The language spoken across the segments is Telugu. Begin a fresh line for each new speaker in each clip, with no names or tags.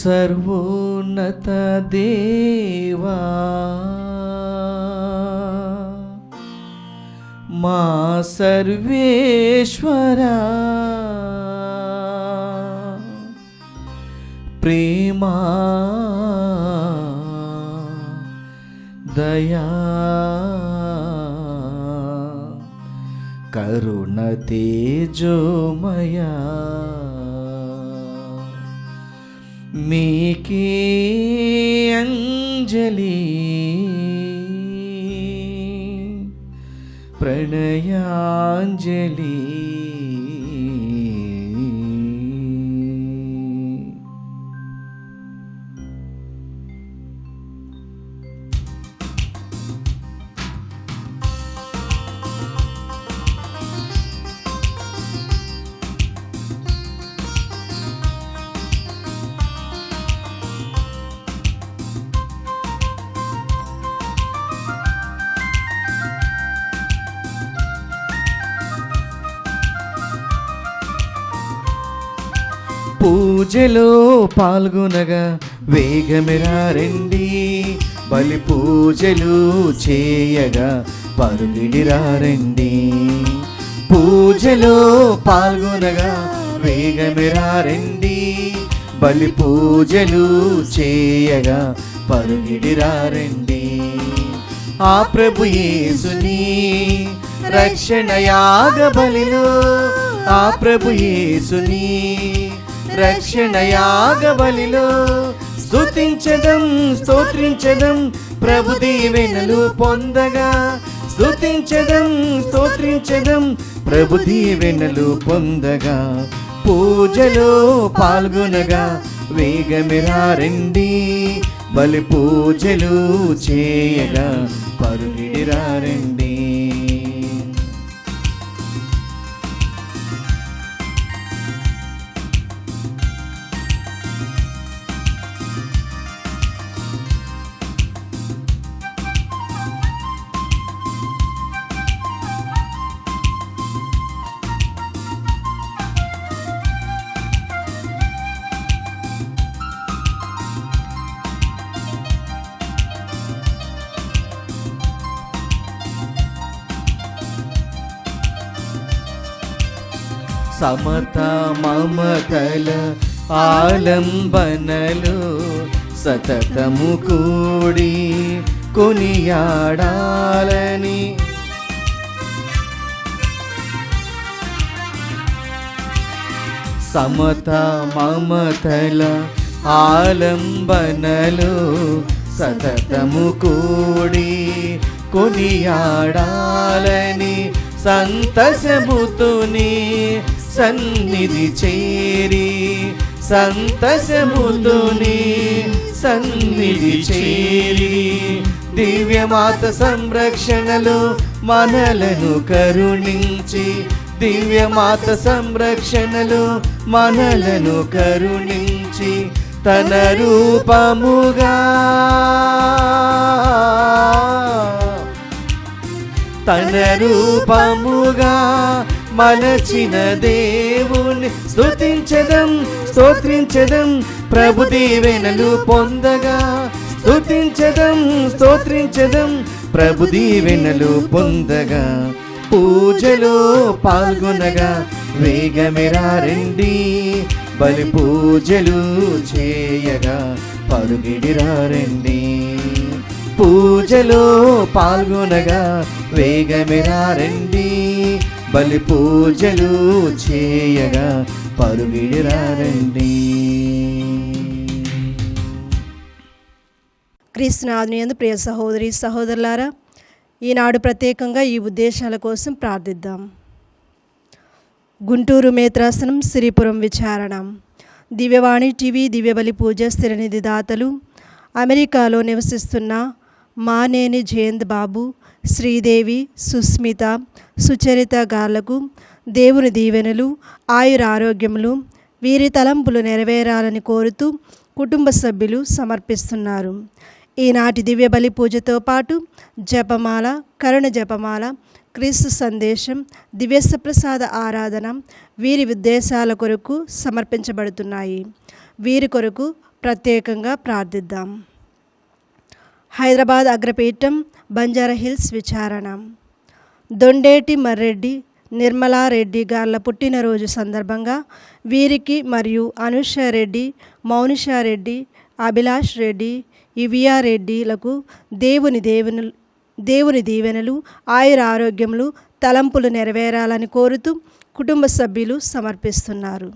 సర్వోన్నత దేవా మా సర్వేశ్వరా, ప్రేమా దయా కరుణ తేజోమయా, మీకే అంజలి ప్రణయాంజలి. పూజలో పాల్గొనగా వేగమిరా రండి, బలి పూజలు చేయగా పరుగిడిరా రండి. పూజలో పాల్గొనగా వేగమిరా రండి, బలి పూజలు చేయగా పరుగిడిరా రండి. ఆ ప్రభు యేసుని రక్షణ యాగ బలిలో, ఆ ప్రభు యేసుని రక్షణ యాగ బలిలో స్తుతించదం స్తోత్రించదం ప్రభు దీవెనలు పొందగా. స్తుతించదం స్తోత్రించదం ప్రభు దీవెనలు పొందగా. పూజలో పాల్గొనగా వేగమిరా రండి, బలి పూజలు చేయగా పరుగిడిరా రండి. సమత మమతల ఆలంబనలు సతతము కూడి కొనియాడాలని, సమత మమతల ఆలంబనలు సతతము కూడి కొనియాడాలని, సంతసముతోని సన్నిధి చేరి, సంతసముతోని సన్నిధి చేరి, దివ్యమాత సంరక్షణలో మనలను కరుణించి, దివ్యమాత సంరక్షణలో మనలను కరుణించి, తన రూపముగా తన రూపముగా మలచిన దేవుని స్తుతించదం స్తోత్రించదం ప్రభు దీవెనలు పొందగా. స్తుతించదం స్తోత్రించదం ప్రభు దీవెనలు పొందగా. పూజలో పాల్గొనగా వేగమిరా రండి, బలి పూజలు చేయగా పరుగిడిరా రండి. పూజలో పాల్గొనగా వేగమిరా రండి, బలి పూజలు చేయగా పరుగిడిరా రండి.
క్రీస్తునాథుని యందు ప్రియ సహోదరి సహోదరులారా, ఈనాడు ప్రత్యేకంగా ఈ ఉద్దేశాల కోసం ప్రార్థిద్దాం. గుంటూరు మేత్రాసనం సిరిపురం విచారణ, దివ్యవాణి టీవీ దివ్యబలి పూజ స్థిరనిధి దాతలు అమెరికాలో నివసిస్తున్న మానేని జయంత్ బాబు, శ్రీదేవి, సుస్మిత, సుచరిత గార్లకు దేవుని దీవెనలు ఆయురారోగ్యములు వీరి తలంపులు నెరవేరాలని కోరుతూ కుటుంబ సభ్యులు సమర్పిస్తున్నారు. ఈనాటి దివ్య బలి పూజతో పాటు జపమాల, కరుణ జపమాల, క్రీస్తు సందేశం, దివ్యసప్రసాద ఆరాధన వీరి ఉద్దేశాల కొరకు సమర్పించబడుతున్నాయి. వీరి కొరకు ప్రత్యేకంగా ప్రార్థిద్దాం. హైదరాబాద్ అగ్రపీఠం, బంజారా హిల్స్ విచారణ. దొండేటి మర్రెడ్డి, నిర్మలారెడ్డి గార్ల పుట్టినరోజు సందర్భంగా వీరికి మరియు అనుష రెడ్డి, మౌనిషా రెడ్డి, అభిలాష్ రెడ్డి, ఇవియా రెడ్డిలకు దేవుని దీవెనలు, ఆయుర ఆరోగ్యములు, తలంపులు నెరవేరాలని కోరుతూ కుటుంబ సభ్యులు సమర్పిస్తున్నారు.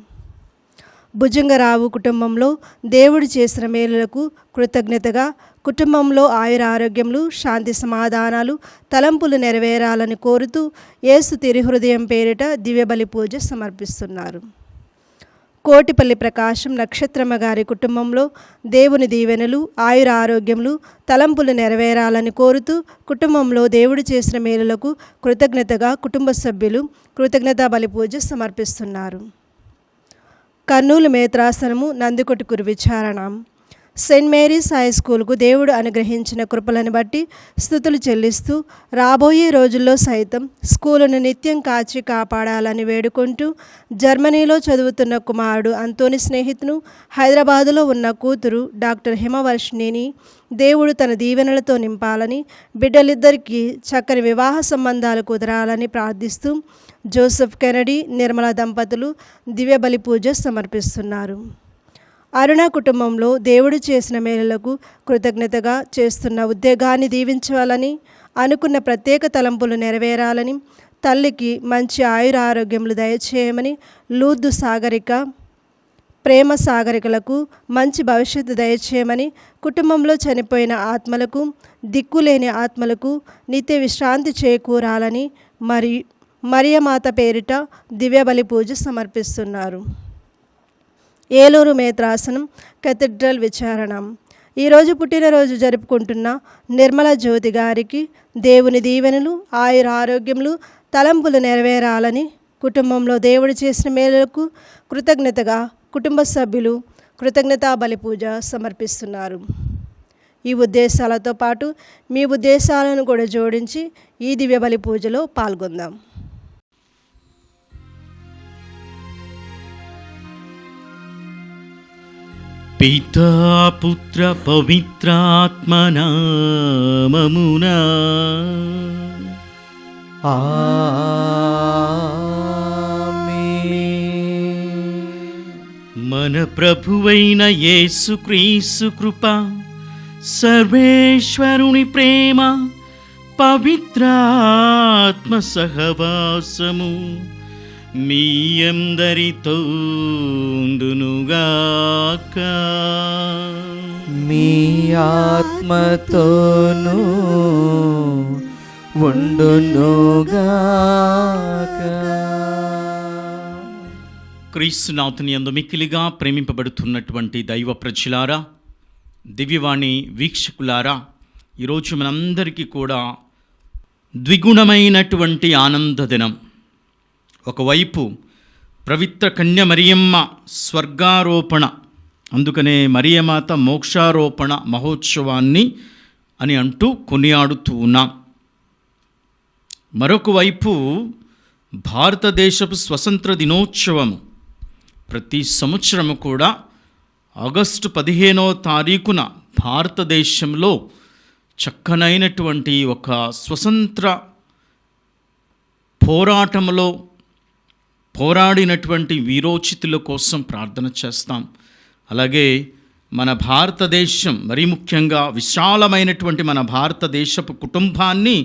భుజంగరావు కుటుంబంలో దేవుడు చేసిన మేలులకు కృతజ్ఞతగా కుటుంబంలో ఆయుర ఆరోగ్యములు, శాంతి సమాధానాలు, తలంపులు నెరవేరాలని కోరుతూ యేసు తిరుహృదయం పేరిట దివ్యబలి పూజ సమర్పిస్తున్నారు. కోటిపల్లి ప్రకాశం నక్షత్రమ్మ గారి కుటుంబంలో దేవుని దీవెనలు, ఆయుర ఆరోగ్యములు, తలంపులు నెరవేరాలని కోరుతూ కుటుంబంలో దేవుడు చేసిన మేలులకు కృతజ్ఞతగా కుటుంబ సభ్యులు కృతజ్ఞతా బలి పూజ సమర్పిస్తున్నారు. కర్నూలు మేత్రాసనము నందికొట్కూరు విచారణ. సెయింట్ మేరీస్ హై స్కూల్కు దేవుడు అనుగ్రహించిన కృపలను బట్టి స్తుతులు చెల్లిస్తూ రాబోయే రోజుల్లో సైతం స్కూలును నిత్యం కాచి కాపాడాలని వేడుకుంటూ జర్మనీలో చదువుతున్న కుమారుడు అంతోని స్నేహితును, హైదరాబాదులో ఉన్న కూతురు డాక్టర్ హిమవర్షిణిని దేవుడు తన దీవెనలతో నింపాలని, బిడ్డలిద్దరికీ చక్కని వివాహ సంబంధాలు కుదరాలని ప్రార్థిస్తూ జోసెఫ్ కెనడీ, నిర్మల దంపతులు దివ్యబలి పూజ సమర్పిస్తున్నారు. అరుణ కుటుంబంలో దేవుడు చేసిన మేలులకు కృతజ్ఞతగా చేస్తున్న ఉద్యోగాన్ని దీవించాలని, అనుకున్న ప్రత్యేక తలంపులు నెరవేరాలని, తల్లికి మంచి ఆయుర ఆరోగ్యములు దయచేయమని, లూర్దు సాగరిక, ప్రేమ సాగరికలకు మంచి భవిష్యత్తు దయచేయమని, కుటుంబంలో చనిపోయిన ఆత్మలకు, దిక్కులేని ఆత్మలకు నిత్య విశ్రాంతి చేకూరాలని మరియమాత పేరిట దివ్యబలి పూజ సమర్పిస్తున్నారు. ఏలూరు మేత్రాసనం కేథడ్రల్ విచారణ. ఈరోజు పుట్టినరోజు జరుపుకుంటున్న నిర్మల జ్యోతి గారికి దేవుని దీవెనలు, ఆయుర ఆరోగ్యములు, తలంపులు నెరవేరాలని, కుటుంబంలో దేవుడు చేసిన మేలులకు కృతజ్ఞతగా కుటుంబ సభ్యులు కృతజ్ఞతా బలి పూజ సమర్పిస్తున్నారు. ఈ ఉద్దేశాలతో పాటు మీ ఉద్దేశాలను కూడా జోడించి ఈ దివ్య బలి పూజలో పాల్గొందాం.
పితా పుత్ర పవిత్రాత్మనామమునా
ఆమేన్.
మన ప్రభువైన యేసుక్రీస్తు కృప, సర్వేశ్వరుని ప్రేమ, పవిత్రాత్మ సహవాసము మీ అందరితో ఉండునుగాక.
మీ ఆత్మతోనూ ఉండునుగాక.
క్రీస్తునాథుని యందు మిక్కిలిగా ప్రేమింపబడుతున్నటువంటి దైవ ప్రజలారా, దివ్యవాణి వీక్షకులారా, ఈరోజు మనందరికీ కూడా ద్విగుణమైనటువంటి ఆనంద దినం. ఒకవైపు పవిత్ర కన్య మరియమ్మ స్వర్గారోపణ, అందుకనే మరియమాత మోక్షారోపణ మహోత్సవాన్ని అని అంటూ కొనియాడుతూ ఉన్నాం. మరొక వైపు భారతదేశపు స్వతంత్ర దినోత్సవము ప్రతి సంవత్సరము కూడా ఆగస్టు 15వ తారీఖున భారతదేశంలో చక్కనైనటువంటి ఒక స్వతంత్ర పోరాటంలో పోరాడినటువంటి వీరోచితుల కోసం ప్రార్థన చేస్తాం. అలాగే మన భారతదేశం, మరీ ముఖ్యంగా విశాలమైనటువంటి మన భారతదేశపు కుటుంబాన్ని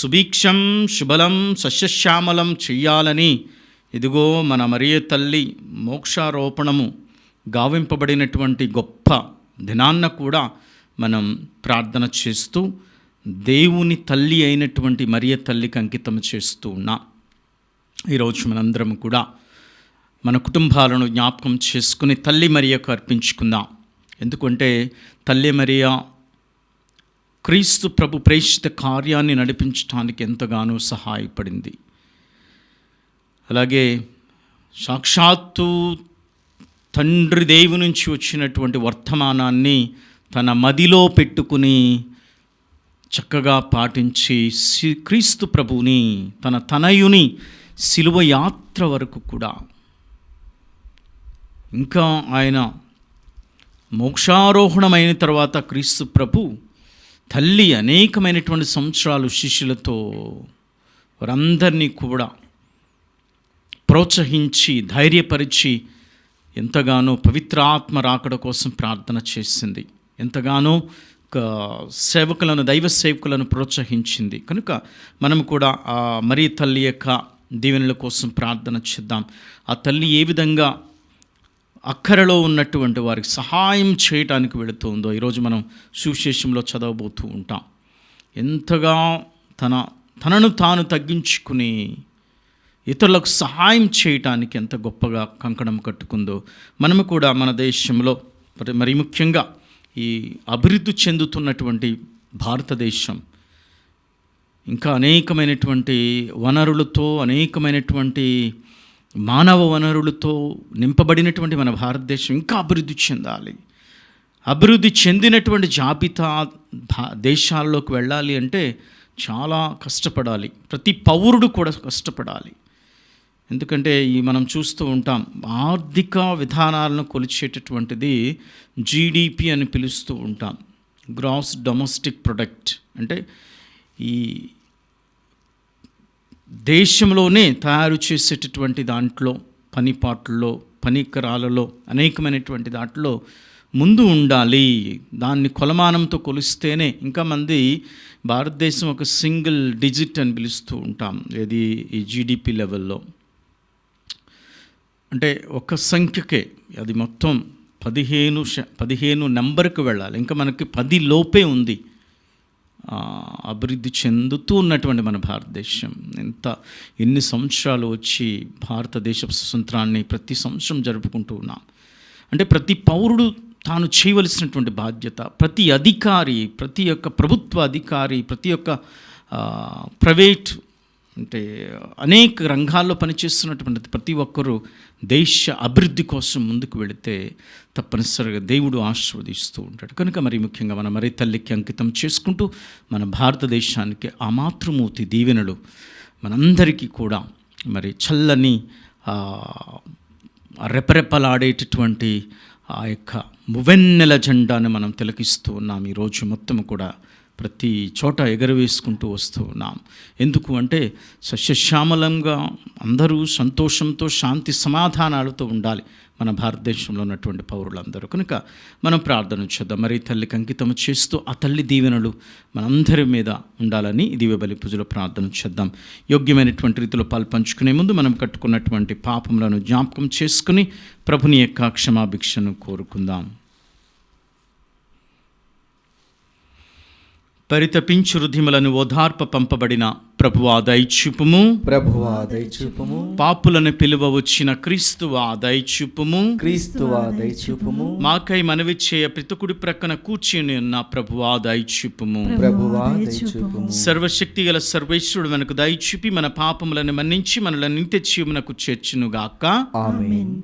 సుభిక్షం శుభలం సస్యశ్యామలం చెయ్యాలని, ఇదిగో మన మరియ తల్లి మోక్షారోపణము గావింపబడినటువంటి గొప్ప దినాన్న కూడా మనం ప్రార్థన చేస్తూ దేవుని తల్లి అయినటువంటి మరియ తల్లికి అంకితం చేస్తూ ఉన్నాం. ఈరోజు మనందరం కూడా మన కుటుంబాలను జ్ఞాపకం చేసుకుని తల్లి మరియకు అర్పించుకుందాం. ఎందుకంటే తల్లి మరియ క్రీస్తు ప్రభు ప్రేషిత కార్యాన్ని నడిపించడానికి ఎంతగానో సహాయపడింది. అలాగే సాక్షాత్తు తండ్రి దేవుని నుంచి వచ్చినటువంటి వర్తమానాన్ని తన మదిలో పెట్టుకుని చక్కగా పాటించి క్రీస్తు ప్రభువుని, తన తనయుని శిలువ యాత్ర వరకు కూడా, ఇంకా ఆయన మోక్షారోహణమైన తర్వాత క్రీస్తు ప్రభు తల్లి అనేకమైనటువంటి సంవత్సరాలు శిష్యులతో వారందరినీ కూడా ప్రోత్సహించి ధైర్యపరిచి ఎంతగానో పవిత్ర ఆత్మ రాకడ కోసం ప్రార్థన చేసింది, ఎంతగానో సేవకులను, దైవ సేవకులను ప్రోత్సహించింది. కనుక మనం కూడా ఆ మరీ తల్లి యొక్క దీవెనల కోసం ప్రార్థన చేద్దాం. ఆ తల్లి ఏ విధంగా అక్కరలో ఉన్నటువంటి వారికి సహాయం చేయడానికి వెళుతుందో ఈరోజు మనం సువిశేషంలో చదవబోతూ ఉంటాం. ఎంతగా తనను తాను తగ్గించుకుని ఇతరులకు సహాయం చేయటానికి ఎంత గొప్పగా కంకణం కట్టుకుందో మనము కూడా మన దేశంలో మరి ముఖ్యంగా ఈ అభివృద్ధి చెందుతున్నటువంటి భారతదేశం ఇంకా అనేకమైనటువంటి వనరులతో, అనేకమైనటువంటి మానవ వనరులతో నింపబడినటువంటి మన భారతదేశం ఇంకా అభివృద్ధి చెందాలి. అభివృద్ధి చెందినటువంటి జాబితా దేశాల్లోకి వెళ్ళాలి అంటే చాలా కష్టపడాలి. ప్రతి పౌరుడు కూడా కష్టపడాలి. ఎందుకంటే మనం చూస్తూ ఉంటాం, ఆర్థిక విధానాలను కొలిచేటటువంటిది జీడిపి అని పిలుస్తూ ఉంటాం, గ్రాస్ డొమెస్టిక్ ప్రొడక్ట్. అంటే ఈ దేశంలోనే తయారు చేసేటటువంటి దాంట్లో, పనిపాట్లలో, పనికరాలలో, అనేకమైనటువంటి దాంట్లో ముందు ఉండాలి. దాన్ని కొలమానంతో కొలిస్తేనే ఇంకా మంది భారతదేశం ఒక సింగిల్ డిజిట్ అని పిలుస్తూ ఉంటాం, ఇది ఈ జీడిపి లెవెల్లో. అంటే ఒక సంఖ్యకే అది మొత్తం 15 నెంబర్కి వెళ్ళాలి. ఇంకా మనకి 10 లోపే ఉంది అభివృద్ధి చెందుతూ ఉన్నటువంటి మన భారతదేశం. ఎన్ని సంవత్సరాలు వచ్చి భారతదేశ స్వతంత్రాన్ని ప్రతి సంవత్సరం జరుపుకుంటూ ఉన్నాం. అంటే ప్రతి పౌరుడు తాను చేయవలసినటువంటి బాధ్యత, ప్రతి అధికారి, ప్రతి ఒక్క ప్రభుత్వ అధికారి, ప్రతి ఒక్క ప్రైవేట్, అంటే అనేక రంగాల్లో పనిచేస్తున్నటువంటి ప్రతి ఒక్కరూ దేశ అభివృద్ధి కోసం ముందుకు వెళితే తప్పనిసరిగా దేవుడు ఆశీర్వదిస్తూ ఉంటాడు. కనుక మరి ముఖ్యంగా మన మరీ తల్లికి అంకితం చేసుకుంటూ మన భారతదేశానికి ఆ మాతృమూర్తి దీవెనలు మనందరికీ కూడా మరి చల్లని రెపరెపలాడేటటువంటి ఆ యొక్క మువెన్నెల జెండాను మనం తిలకిస్తూ ఉన్నాం. ఈరోజు మొత్తం కూడా ప్రతి చోట ఎగరవేసుకుంటూ వస్తూ ఉన్నాం. ఎందుకు అంటే సస్యశ్యామలంగా అందరూ సంతోషంతో, శాంతి సమాధానాలతో ఉండాలి మన భారతదేశంలో ఉన్నటువంటి పౌరులందరూ. కనుక మనం ప్రార్థన చేద్దాం. మరి తల్లికి అంకితం చేస్తూ ఆ తల్లి దీవెనలు మనందరి మీద ఉండాలని దివ్య బలి పూజలో ప్రార్థన చేద్దాం. యోగ్యమైనటువంటి రీతిలో పాల్పంచుకునే ముందు మనం కట్టుకున్నటువంటి పాపములను జ్ఞాపకం చేసుకుని ప్రభుని యొక్క క్షమాభిక్షను కోరుకుందాం. పరితపించు హృదయములను ఓదార్ప పంపబడిన ప్రభువా దయచూపుము,
ప్రభువా దయచూపుము.
పాపులను పిలువ వచ్చిన క్రీస్తువా దయచూపుము,
క్రీస్తువా దయచూపుము.
మాకై మనవి చేయ పితకుడి ప్రక్కన కూర్చుని ఉన్న ప్రభువా దయచూపుము,
ప్రభువా దయచూపుము.
సర్వశక్తి గల సర్వేశ్వరుడు మనకు దయచూపి మన పాపములను మన్నించి మనలను నిత్య జీవమునకు చేర్చునుగాక.
ఆమేన్.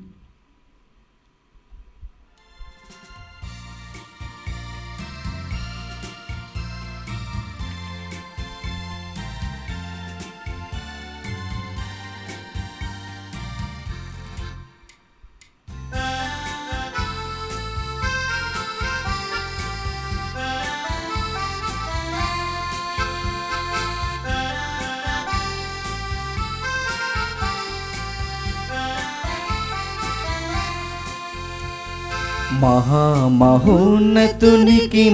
మహామహోన్నతునికి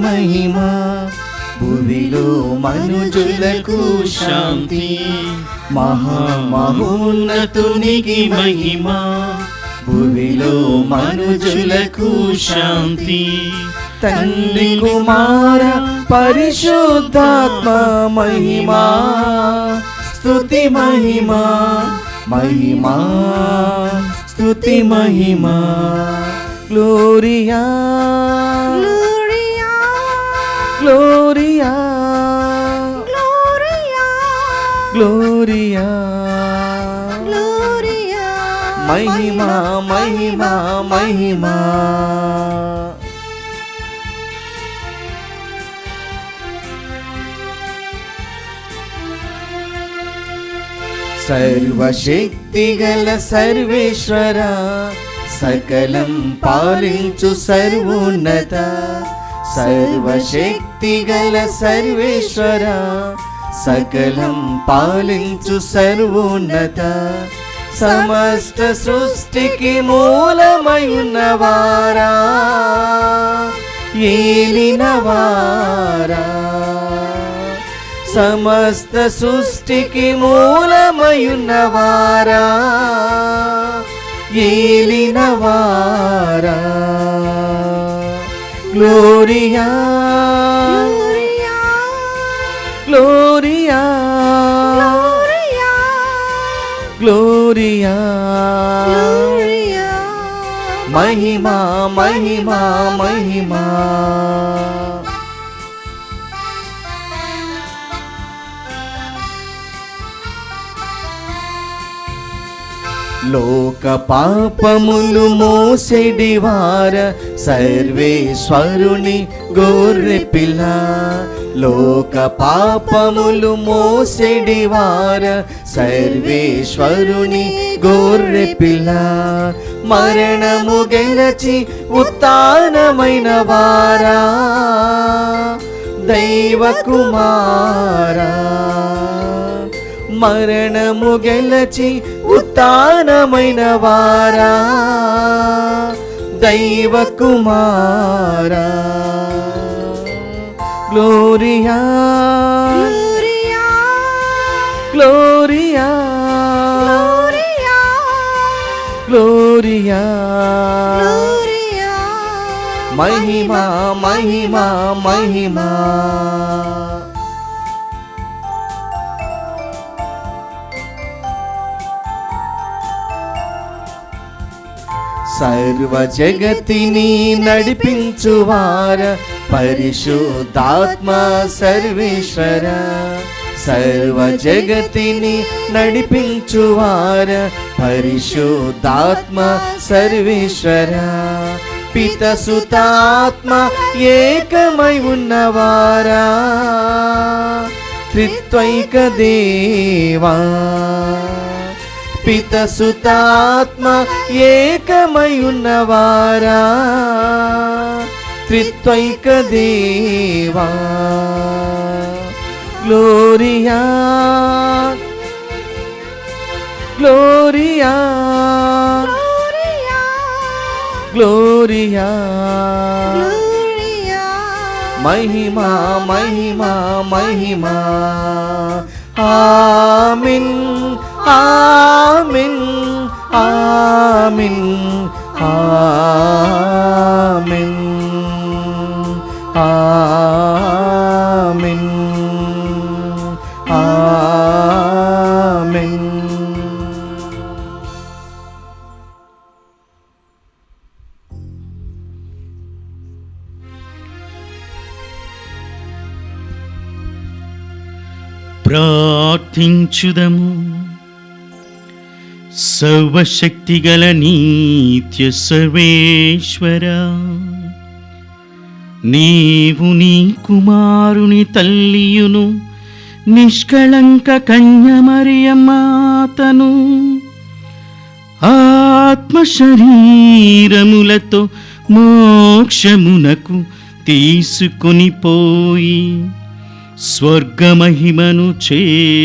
మహిమ, భూమిలో మనుజులకు శాంతి. మహామహోన్నతునికి మహిమ, భూమిలో మనుజులకు శాంతి. తండ్రి కుమార పరిశుద్ధాత్మ మహిమా, స్తుతి మహిమా, మహిమా స్తుతి మహిమా. Gloria,
Gloria,
Gloria,
Gloria,
Gloria.
Gloria,
మహిమా మహిమా మహిమా. సర్వశక్తి గల సర్వేశ్వర, సకలం పాలించు సర్వోన్నత సర్వశక్తి గల సర్వేశ్వర, సకలం పాలించు సర్వోన్నత సమస్త సృష్టికి మూలమై ఉన్నవారా, ఏలినవారా, సమస్త సృష్టికి మూలమై ఉన్నవారా, ఏలినవారా. గ్లోరియా గ్లోరియా గ్లోరియా, మహిమా మహిమా మహిమా. లోక పాపములు మోసెడివార సర్వేశ్వరుని గొర్రె పిల్ల, లోక పాపములు మోసెడివార సర్వేశ్వరుని గొర్రె పిల్ల, మరణము గెలచి ఉత్థానమైన వారా, దైవ కుమారా, మరణము గెలచి ఉత్థానమైన వారా, దైవ కుమారా. గ్లోరియా గ్లోరియా గ్లోరియా, మహిమా మహిమా మహిమా. సర్వ జగతిని నడిపించువార పరిశుద్ధాత్మ సర్వేశ్వర, సర్వ జగతిని నడిపించువార పరిశుద్ధాత్మ సర్వేశ్వర, పిత సుతాత్మ ఏకమై ఉన్నవారా, త్రిత్వైక దేవా, పిత సుతాత్మ ఏకమై ఉన్నవారా, త్రిత్వైక దేవా. గ్లోరియా గ్లోరియా గ్లోరియా, మహిమా మహిమా మహిమా. ఆమేన్ ఆమేన్ ఆమేన్ ఆమేన్ ఆమేన్ ఆమేన్.
ప్రార్థించుదము. సర్వశక్తిగల నిత్య సర్వేశ్వర, నీవు నీ కుమారుని తల్లియును నిష్కళంక కన్య మరియమాతను ఆత్మ శరీరములతో మోక్షమునకు తీసుకొని పోయి స్వర్గమహిమను చేర్చితివి.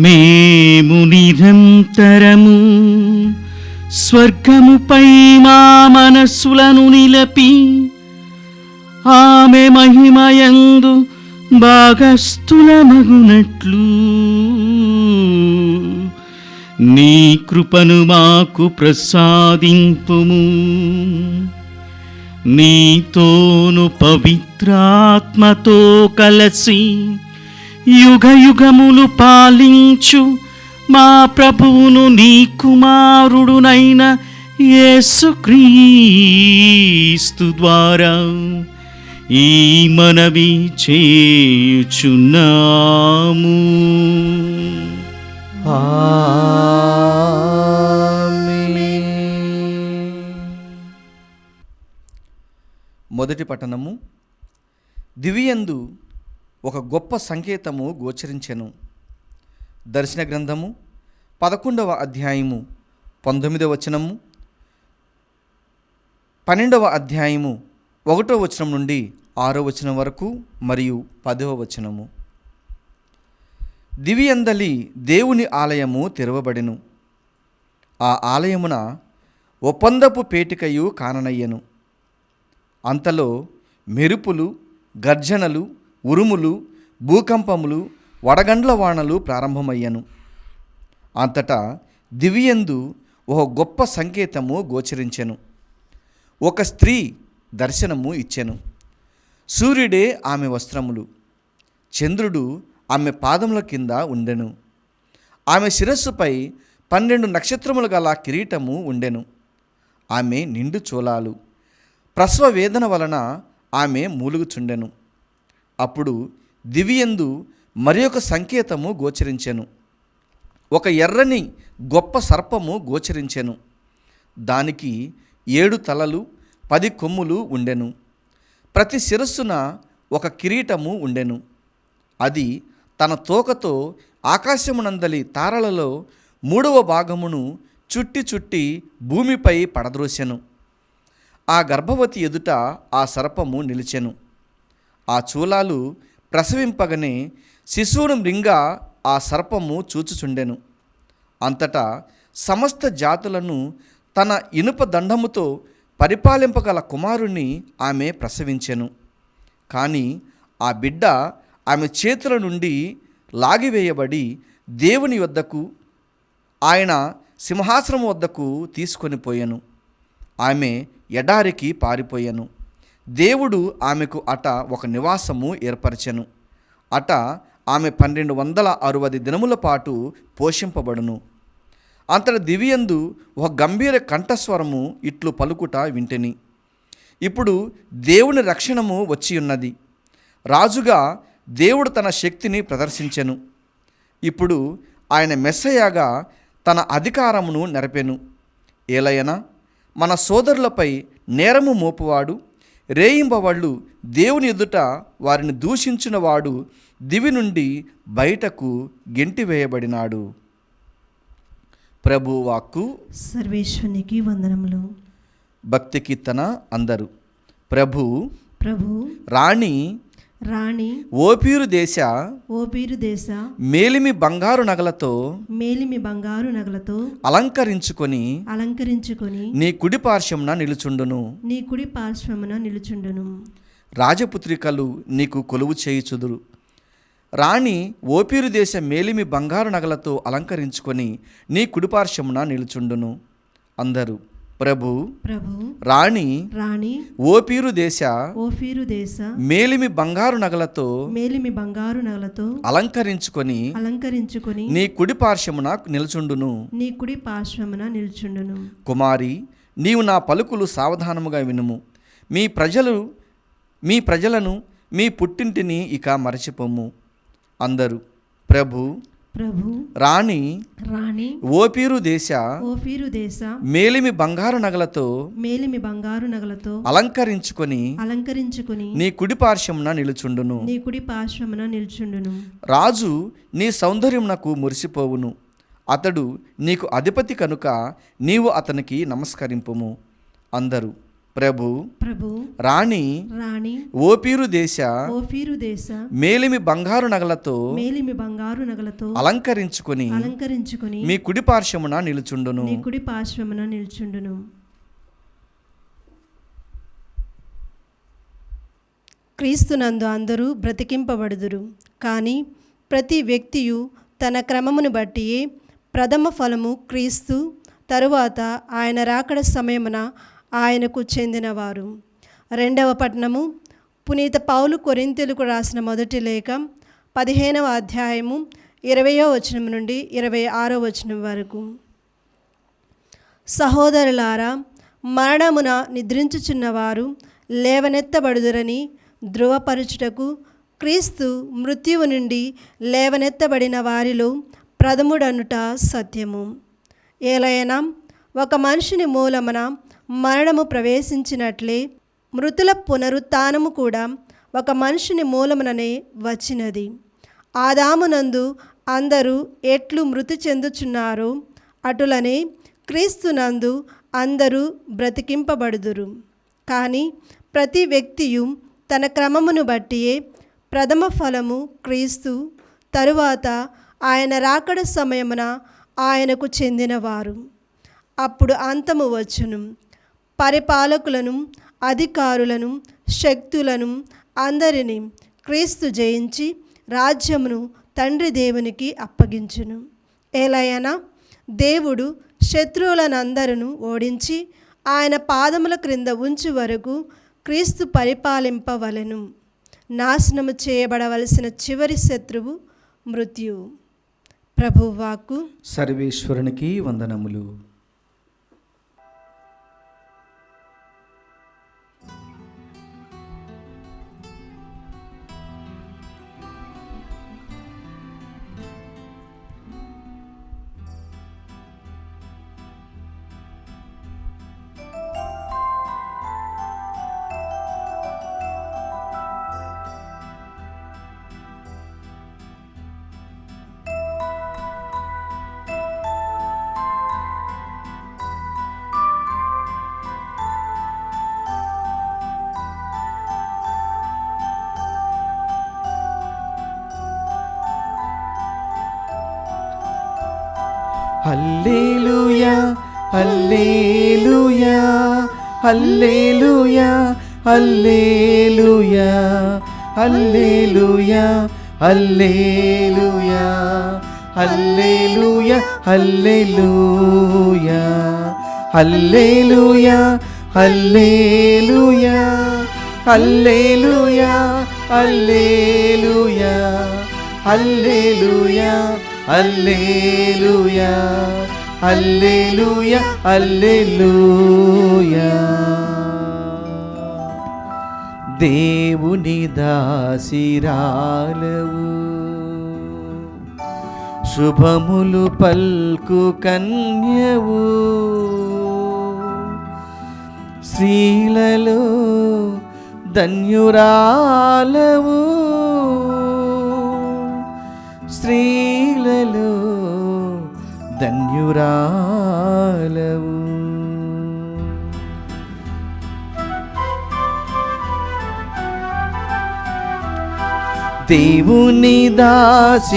మేము నిరంతరము స్వర్గముపై మా మనస్సులను నిలపి ఆమె మహిమయందు భాగస్థులమగునట్లు నీ కృపను మాకు ప్రసాదింపుము. నీతోను పవిత్రాత్మతో కలసి యుగ యుగములు పాలించు మా ప్రభువును నీ కుమారుడునైన యేసుక్రీస్తు ద్వారా ఈ మనవి చేయుచున్నాము.
మొదటి పట్టణము. దివియందు ఒక గొప్ప సంకేతము గోచరించెను. దర్శన గ్రంథము 11వ అధ్యాయము 19వ వచనము, 12వ అధ్యాయము 1వ వచనం నుండి 6వ వచనం వరకు మరియు 10వ వచనము. దివియందలి దేవుని ఆలయము తెరవబడెను. ఆ ఆలయమున ఒప్పందపు పేటికయు కాననయ్యెను. అంతలో మెరుపులు, గర్జనలు, ఉరుములు, భూకంపములు, వడగండ్ల వానలు ప్రారంభమయ్యను. అంతటా దివియందు ఒక గొప్ప సంకేతము గోచరించెను. ఒక స్త్రీ దర్శనము ఇచ్చెను. సూర్యుడే ఆమె వస్త్రములు, చంద్రుడు ఆమె పాదముల కింద ఉండెను. ఆమె శిరస్సుపై 12 నక్షత్రములు గల కిరీటము ఉండెను. ఆమె నిండు చోళాలు, ప్రసవ వేదన వలన ఆమె మూలుగుచుండెను. అప్పుడు దివియందు మరి ఒక సంకేతము గోచరించెను. ఒక ఎర్రని గొప్ప సర్పము గోచరించెను. దానికి 7 తలలు 10 కొమ్ములు ఉండెను. ప్రతి శిరస్సున ఒక కిరీటము ఉండెను. అది తన తోకతో ఆకాశమునందలి తారలలో 3వ భాగమును చుట్టి చుట్టి భూమిపై పడద్రోసెను. ఆ గర్భవతి ఎదుట ఆ సర్పము నిలిచెను. ఆ చూలాలు ప్రసవింపగనే శిశువును మృంగా ఆ సర్పము చూచుచుండెను. అంతటా సమస్త జాతులను తన ఇనుప దండముతో పరిపాలింపగల కుమారుణ్ణి ఆమె ప్రసవించెను. కానీ ఆ బిడ్డ ఆమె చేతుల నుండి లాగివేయబడి దేవుని వద్దకు, ఆయన సింహాసనం వద్దకు తీసుకొని పోయెను. ఆమె ఎడారికి పారిపోయెను. దేవుడు ఆమెకు అట ఒక నివాసము ఏర్పరచెను. అట ఆమె 1260 దినముల పాటు పోషింపబడును. అంతట దివియందు ఒక గంభీర కంఠస్వరము ఇట్లు పలుకుట వింటిని. ఇప్పుడు దేవుని రక్షణము వచ్చియున్నది. రాజుగా దేవుడు తన శక్తిని ప్రదర్శించెను. ఇప్పుడు ఆయన మెస్సయ్యగా తన అధికారమును నెరపెను. ఏలయన మన సోదరులపై నేరము మోపువాడు, రేయింబవళ్ళు దేవుని ఎదుట వారిని దూషించిన వాడు దివి నుండి బయటకు గెంటివేయబడినాడు. ప్రభు వాక్కు.
సర్వేశ్వరునికి వందనములు.
భక్తి కీర్తన అందరు. ప్రభు
రాణి
ఓపీరు దేశ మేలిమి బంగారు నగలతో అలంకరించుకొని నీ కుడి పార్శ్వమున నిలుచుండును. రాజపుత్రికలు నీకు కొలువు చేయుచుదురు. రాణి ఓపీరు దేశ మేలిమి బంగారు నగలతో అలంకరించుకొని నీ కుడిపార్శ్వమున నిలుచుండును. అందరూ ప్రభు రాణి ఓపీరు దేశ మేలిమి బంగారు నగలతో అలంకరించుకొని నీ కుడిపార్శ్వమున నిలుచుండును. కుమారి, నీవు నా పలుకులు సావధానముగా వినుము. మీ ప్రజలను మీ పుట్టింటిని ఇక మరచిపోము. అందరూ ప్రభు రాణి ఓపీరు దేశ మేలిమి బంగారు నగలతో అలంకరించుకొని నీ కుడి పార్శ్వమున నిలుచుండును. రాజు నీ సౌందర్యమునకు మురిసిపోవును. అతడు నీకు అధిపతి కనుక నీవు అతనికి నమస్కరింపుము. అందరూ ప్రభు రాణి ఓపీరు దేశ మేలిమి బంగారు నగలతో అలంకరించుకొని మీ కుడి పార్శ్వమున నిలుచుండును.
క్రీస్తునందు అందరూ బ్రతికింపబడుదురు. కానీ ప్రతి వ్యక్తియు తన క్రమమును బట్టియే ప్రథమ ఫలము క్రీస్తు, తరువాత ఆయన రాకడ సమయమున ఆయనకు చెందినవారు. 2వ పట్టణము పునీత పౌలు కొరింథీయులకు రాసిన మొదటి లేఖ 15వ అధ్యాయము 20వ వచనం నుండి 26వ వచనం వరకు. సహోదరులారా, మరణమున నిద్రించుచున్నవారు లేవనెత్తబడుదురని ధృవపరచుటకు క్రీస్తు మృత్యువు నుండి లేవనెత్తబడిన వారిలో ప్రథముడనుట సత్యము. ఏలైనా ఒక మనిషిని మూలమున మరణము ప్రవేశించినట్లే మృతుల పునరుత్థానము కూడా ఒక మనిషిని మూలముననే వచ్చినది. ఆదామునందు అందరూ ఎట్లు మృతి చెందుచున్నారో అటులనే క్రీస్తునందు అందరూ బ్రతికింపబడుదురు. కానీ ప్రతి వ్యక్తియు తన క్రమమును బట్టియే ప్రథమ ఫలము క్రీస్తు, తరువాత ఆయన రాకడ సమయమున ఆయనకు చెందినవారు. అప్పుడు అంతము వచ్చును. పరిపాలకులను, అధికారులను, శక్తులను అందరినీ క్రీస్తు జయించి రాజ్యమును తండ్రి దేవునికి అప్పగించును. ఎలయనా దేవుడు శత్రువులనందరూ ఓడించి ఆయన పాదముల క్రింద ఉంచు వరకు క్రీస్తు పరిపాలింపవలెను. నాశనము చేయబడవలసిన చివరి శత్రువు మృత్యువు. ప్రభువు వాక్కు.
సర్వేశ్వరునికి వందనములు. హల్లెలూయా హల్లెలూయా హల్లెలూయా హల్లెలూయా హల్లెలూయా హల్లెలూయా హల్లెలూయా హల్లెలూయా హల్లెలూయా హల్లెలూయా హల్లెలూయా హల్లెలూయా హల్లెలూయా హల్లెలూయా హల్లెలూయా హల్లెలూయా. దేవుని దాసిరాలవు, శుభములు పల్కు కన్యవు, స్త్రీలలో ధన్యురాలవు, స్త్రీలలో ధన్యురాలవు. దేవుని దాసిరాలవు,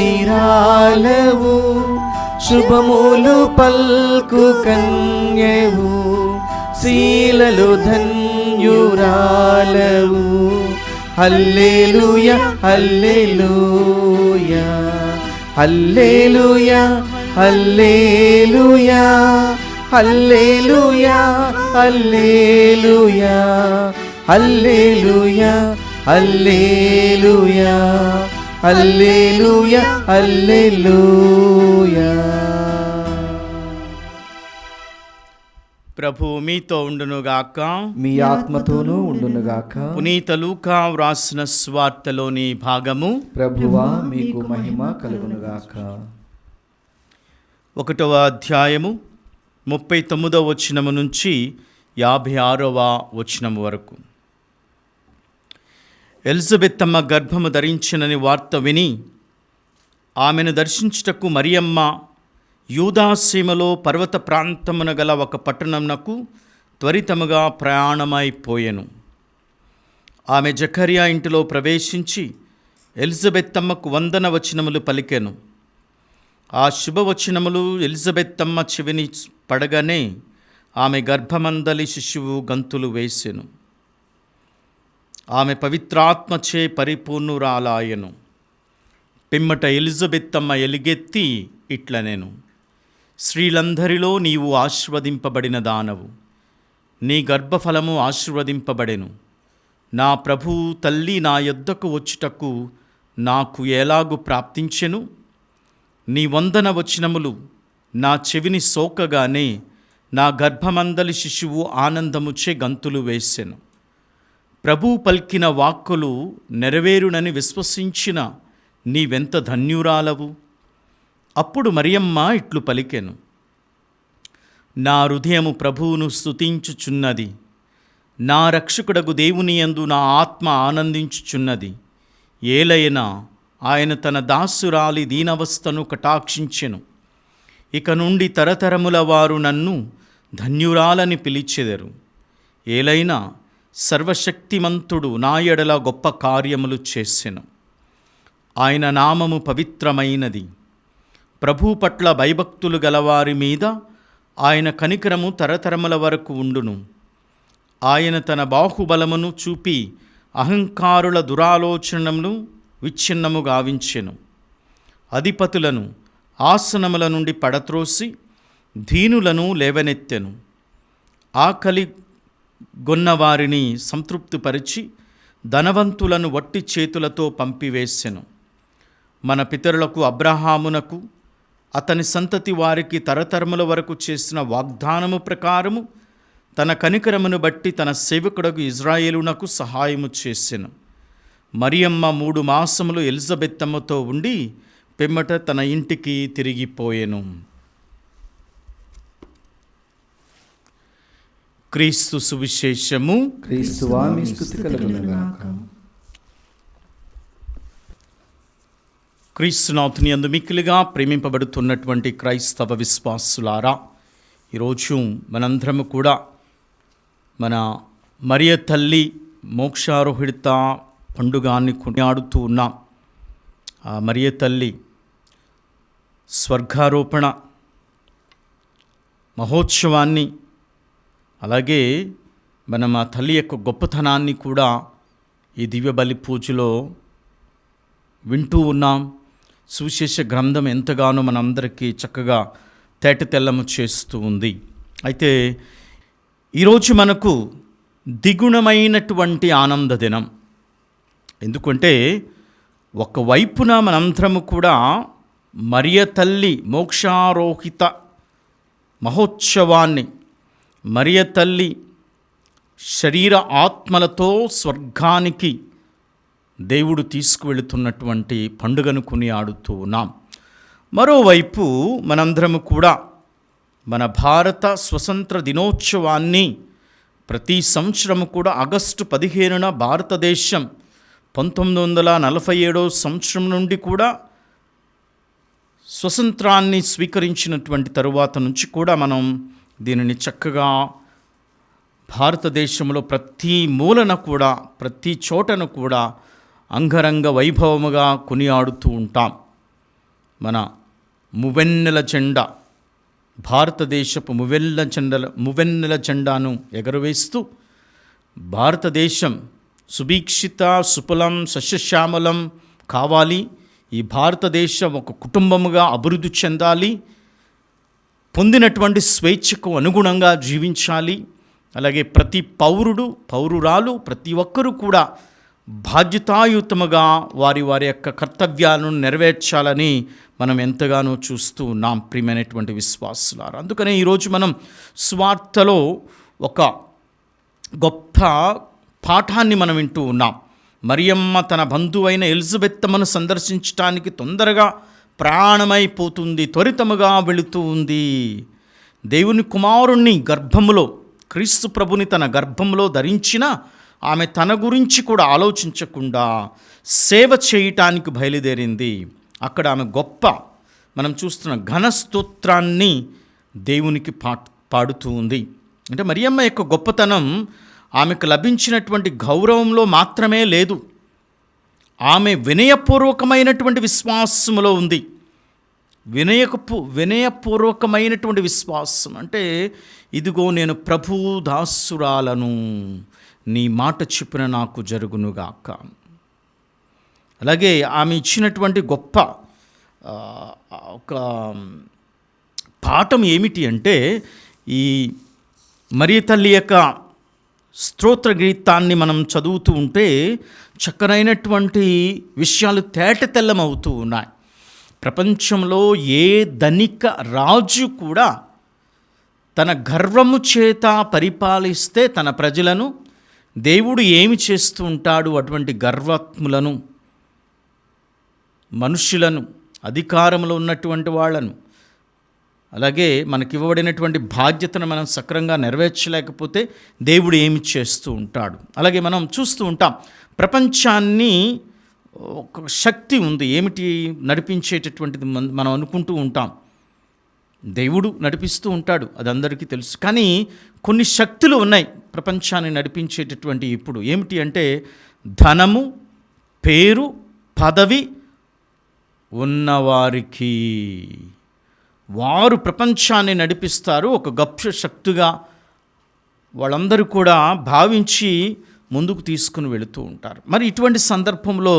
శుభములు పల్కు కన్యవు, స్త్రీలలో ధన్యురాలవు. హల్లెలూయా హల్లెలూయా హల్లెలూయా హల్లెలూయా హల్లెలూయా హల్లెలూయా హల్లెలూయా హల్లెలూయా హల్లెలూయా హల్లెలూయా.
ప్రభు మీతో ఉండునుగాక,
మీ ఆత్మతోనూ ఉండునుగాక.
పునీత లూకా వ్రాసిన స్వార్తలోని భాగము.
ప్రభువా మీకు మహిమ కలుగునుగాక.
1వ అధ్యాయము 39వ వచనము నుంచి 56వ వచనము వరకు. ఎలిజబెత్తమ్మ గర్భము ధరించినని వార్త విని ఆమెను దర్శించుటకు మరియమ్మ యూదాసీమలో పర్వత ప్రాంతమున గల ఒక పట్టణమునకు త్వరితముగా ప్రయాణమైపోయెను. ఆమె జకర్యా ఇంటిలో ప్రవేశించి ఎలిజబెత్తమ్మకు వందన వచనములు పలికెను. ఆ శుభవచనములు ఎలిజబెత్తమ్మ చెవిని పడగానే ఆమె గర్భమందలి శిశువు గంతులు వేసెను. ఆమె పవిత్రాత్మచే పరిపూర్ణురాలాయెను. పిమ్మట ఎలిజబెత్తమ్మ ఎలుగెత్తి ఇట్లనెను, స్త్రీలందరిలో నీవు ఆశీర్వదింపబడిన దానవు, నీ గర్భఫలము ఆశీర్వదింపబడెను. నా ప్రభువు తల్లి నా యొద్దకు వచ్చుటకు నాకు ఎలాగు ప్రాప్తించెను? నీ వందన వచనములు నా చెవిని సోకగానే నా గర్భమందలి శిశువు ఆనందముచే గంతులు వేసెను. ప్రభువు పలికిన వాక్కులు నెరవేరునని విశ్వసించిన నీవెంత ధన్యురాలవు. అప్పుడు మరియమ్మ ఇట్లు పలికెను, నా హృదయము ప్రభువును స్తుతించుచున్నది, నా రక్షకుడగు దేవుని యందు నా ఆత్మ ఆనందించుచున్నది. ఏలైనా ఆయన తన దాసురాలి దీనవస్థను కటాక్షించెను. ఇక నుండి తరతరముల వారు నన్ను ధన్యురాలని పిలిచెదరు. ఏలైనా సర్వశక్తిమంతుడు నా ఎడల గొప్ప కార్యములు చేసెను. ఆయన నామము పవిత్రమైనది. ప్రభు పట్ల భయభక్తులు గలవారి మీద ఆయన కనికరము తరతరముల వరకు ఉండును. ఆయన తన బాహుబలమును చూపి అహంకారుల దురాలోచనలను విచ్ఛిన్నము గావించెను. అధిపతులను ఆసనముల నుండి పడత్రోసి దీనులను లేవనెత్తెను. ఆకలి గొన్నవారిని సంతృప్తిపరిచి ధనవంతులను వట్టి చేతులతో పంపివేసెను. మన పితరులకు అబ్రహామునకు అతని సంతతి వారికి తరతరముల వరకు చేసిన వాగ్దానము ప్రకారము తన కనికరమును బట్టి తన సేవకుడకు ఇజ్రాయేలునకు సహాయము చేసెను. మరియమ్మ 3 మాసములు ఎలిజబెత్తమ్మతో ఉండి పిమ్మట తన ఇంటికి తిరిగిపోయెను. క్రీస్తు సువిశేషము.
క్రీస్తువా మీ స్తుతి కలుగునుగాక.
క్రీస్తునాథుని యందు మిక్కిలిగా ప్రేమింపబడుతున్నటువంటి క్రైస్తవ విశ్వాసులారా, ఈరోజు మనందరము కూడా మన మరియ తల్లి మోక్షారోహిత పండుగాన్ని కొనియాడుతూ ఉన్నాం. ఆ మరియ తల్లి స్వర్గారోపణ మహోత్సవాన్ని, అలాగే మనం ఆ తల్లి యొక్క గొప్పతనాన్ని కూడా ఈ దివ్య బలి పూజలో వింటూ ఉన్నాం. సువిశేష గ్రంథం ఎంతగానో మనందరికీ చక్కగా తేటతెల్లము చేస్తూ ఉంది. అయితే ఈరోజు మనకు దిగుణమైనటువంటి ఆనంద దినం. ఎందుకంటే ఒకవైపున మనందరము కూడా మరియ తల్లి మోక్షారోహిత మహోత్సవాన్ని, మరియ తల్లి శరీర ఆత్మలతో స్వర్గానికి దేవుడు తీసుకువెళుతున్నటువంటి పండుగను కొనియాడుతూ ఉన్నాం. మరోవైపు మనందరము కూడా మన భారత స్వతంత్ర దినోత్సవాన్ని ప్రతి సంవత్సరము కూడా ఆగస్టు 15న భారతదేశం 1947 సంవత్సరం నుండి కూడా స్వతంత్రాన్ని స్వీకరించినటువంటి తరువాత నుంచి కూడా మనం దీనిని చక్కగా భారతదేశంలో ప్రతి మూలన కూడా, ప్రతి చోటను కూడా అంగరంగ వైభవముగా కొనియాడుతూ ఉంటాం. మన మువెన్నెల జెండా, భారతదేశపు మువెన్నెల జెండాను ఎగరవేస్తూ భారతదేశం సుభిక్షిత సుఫలం సస్యశ్యామలం కావాలి, ఈ భారతదేశం ఒక కుటుంబముగా అభివృద్ధి చెందాలి, పొందినటువంటి స్వేచ్ఛకు అనుగుణంగా జీవించాలి, అలాగే ప్రతి పౌరుడు పౌరురాలు ప్రతి ఒక్కరూ కూడా బాధ్యతాయుతముగా వారి వారి యొక్క కర్తవ్యాలను నెరవేర్చాలని మనం ఎంతగానో చూస్తూ ఉన్నాం ప్రియమైనటువంటి విశ్వాసులారా. అందుకనే ఈరోజు మనం స్వార్థలో ఒక గొప్ప పాఠాన్ని మనం వింటూ ఉన్నాం. మరియమ్మ తన బంధువైన ఎలిజబెత్తమ్మను సందర్శించడానికి తొందరగా ప్రాణమైపోతుంది, త్వరితముగా వెళుతూ ఉంది. దేవుని కుమారుణ్ణి గర్భములో, క్రీస్తు ప్రభుని తన గర్భంలో ధరించిన ఆమె తన గురించి కూడా ఆలోచించకుండా సేవ చేయటానికి బయలుదేరింది. అక్కడ ఆమె గొప్ప, మనం చూస్తున్న ఘన స్తోత్రాన్ని దేవునికి పాడుతూ ఉంది. అంటే మరియమ్మ యొక్క గొప్పతనం ఆమెకు లభించినటువంటి గౌరవంలో మాత్రమే లేదు, ఆమె వినయపూర్వకమైనటువంటి విశ్వాసములో ఉంది. వినయపూర్వకమైనటువంటి విశ్వాసం అంటే, ఇదిగో నేను ప్రభు దాసురాలను, నీ మాట చొప్పున నాకు జరుగునుగాక. అలాగే ఆమె ఇచ్చినటువంటి గొప్ప ఒక పాఠం ఏమిటి అంటే, ఈ మరియ తల్లి యొక్క స్తోత్ర గీతాన్ని మనం చదువుతూ ఉంటే చక్కనైనటువంటి విషయాలు తేటతెల్లమవుతూ ఉన్నాయి. ప్రపంచంలో ఏ ధనిక రాజు కూడా తన గర్వము చేత పరిపాలిస్తే తన ప్రజలను దేవుడు ఏమి చేస్తూ ఉంటాడు? అటువంటి గర్వాత్ములను, మనుష్యులను, అధికారంలో ఉన్నటువంటి వాళ్ళను, అలాగే మనకి ఇవ్వబడినటువంటి బాధ్యతను మనం సక్రమంగా నెరవేర్చలేకపోతే దేవుడు ఏమి చేస్తూ ఉంటాడు? అలాగే మనం చూస్తూ ఉంటాం, ప్రపంచాన్ని ఒక శక్తి ఉంది. ఏమిటి నడిపించేటటువంటిది మనం అనుకుంటూ ఉంటాం. దేవుడు నడిపిస్తూ ఉంటాడు, అది అందరికీ తెలుసు. కానీ కొన్ని శక్తులు ఉన్నాయి ప్రపంచాన్ని నడిపించేటటువంటి. ఇప్పుడు ఏమిటి అంటే ధనము, పేరు, పదవి ఉన్నవారికి వారు ప్రపంచాన్ని నడిపిస్తారు. ఒక గొప్ప శక్తిగా వాళ్ళందరూ కూడా భావించి ముందుకు తీసుకుని వెళుతూ ఉంటారు. మరి ఇటువంటి సందర్భంలో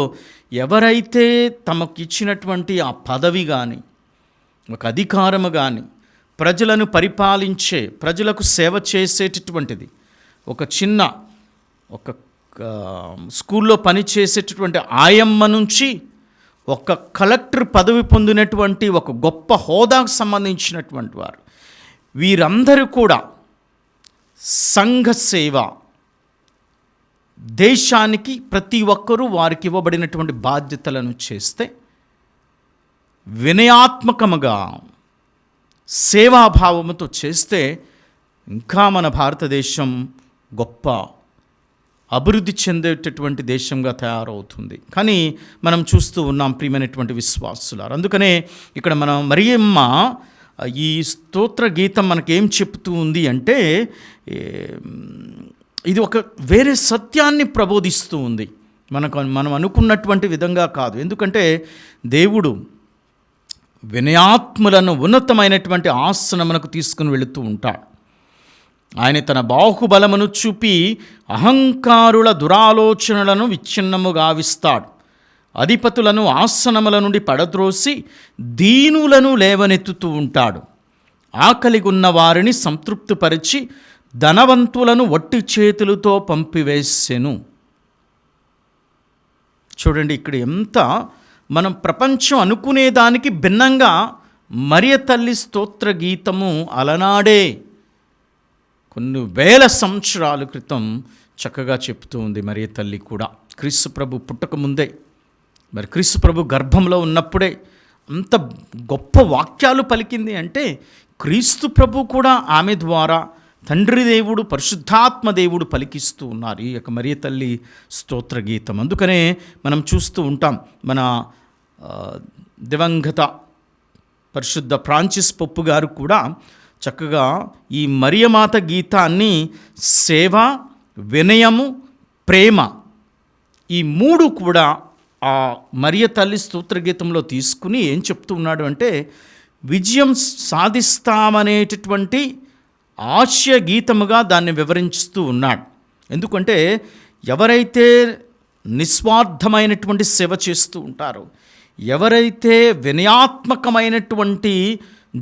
ఎవరైతే తమకు ఇచ్చినటువంటి ఆ పదవి కానీ, ఒక అధికారము కానీ, ప్రజలను పరిపాలించే, ప్రజలకు సేవ చేసేటటువంటిది, ఒక స్కూల్లో పనిచేసేటటువంటి ఆయమ్మ నుంచి ఒక కలెక్టర్ పదవి పొందినటువంటి ఒక గొప్ప హోదాకు సంబంధించినటువంటి వారు, వీరందరూ కూడా సంఘ సేవ, దేశానికి ప్రతి ఒక్కరూ వారికి ఇవ్వబడినటువంటి బాధ్యతలను చేస్తే, వినయాత్మకముగా సేవాభావముతో చేస్తే ఇంకా మన భారతదేశం గొప్ప అభివృద్ధి చెందేటటువంటి దేశంగా తయారవుతుంది. కానీ మనం చూస్తూ ఉన్నాం ప్రియమైనటువంటి విశ్వాసులారు. అందుకనే ఇక్కడ మన మరియమ్మ ఈ స్తోత్ర గీతం మనకేం చెప్తూ ఉంది అంటే, ఇది ఒక వేరే సత్యాన్ని ప్రబోధిస్తూ ఉంది. మనం అనుకున్నటువంటి విధంగా కాదు. ఎందుకంటే దేవుడు వినయాత్ములను ఉన్నతమైనటువంటి ఆసనమునకు తీసుకుని వెళుతూ ఉంటాడు. ఆయన తన బాహుబలమును చూపి అహంకారుల దురాలోచనలను విచ్ఛిన్నము గావిస్తాడు. అధిపతులను ఆసనముల నుండి పడద్రోసి దీనులను లేవనెత్తుతూ ఉంటాడు. ఆకలిగున్న వారిని సంతృప్తిపరిచి ధనవంతులను వట్టి చేతులతో పంపివేసెను. చూడండి, ఇక్కడ ఎంత మనం ప్రపంచం అనుకునేదానికి భిన్నంగా మరియ తల్లి స్తోత్ర గీతము అలనాడే కొన్ని వేల సంవత్సరాల క్రితం చక్కగా చెప్తూ ఉంది మరియ తల్లి కూడా. క్రీస్తు ప్రభు పుట్టక ముందే, మరి క్రీస్తు ప్రభు గర్భంలో ఉన్నప్పుడే అంత గొప్ప వాక్యాలు పలికింది అంటే, క్రీస్తు ప్రభు కూడా ఆమె ద్వారా తండ్రి దేవుడు, పరిశుద్ధాత్మ దేవుడు పలికిస్తూ ఉన్నారు ఈ యొక్క మరియ తల్లి స్తోత్ర గీతం. అందుకనే మనం చూస్తూ ఉంటాం, మన దివంగత పరిశుద్ధ ఫ్రాన్సిస్ పొప్పు గారు కూడా చక్కగా ఈ మరియమాత గీతాన్ని సేవ, వినయము, ప్రేమ, ఈ మూడు కూడా ఆ మరియ తల్లి స్తోత్ర గీతంలో తీసుకుని ఏం చెప్తూ ఉన్నాడు అంటే, విజయం సాధిస్తామనేటటువంటి ఆశయ గీతముగా దాన్ని వివరిస్తూ ఉన్నాడు. ఎందుకంటే ఎవరైతే నిస్వార్థమైనటువంటి సేవ చేస్తూ ఉంటారో, ఎవరైతే వినయాత్మకమైనటువంటి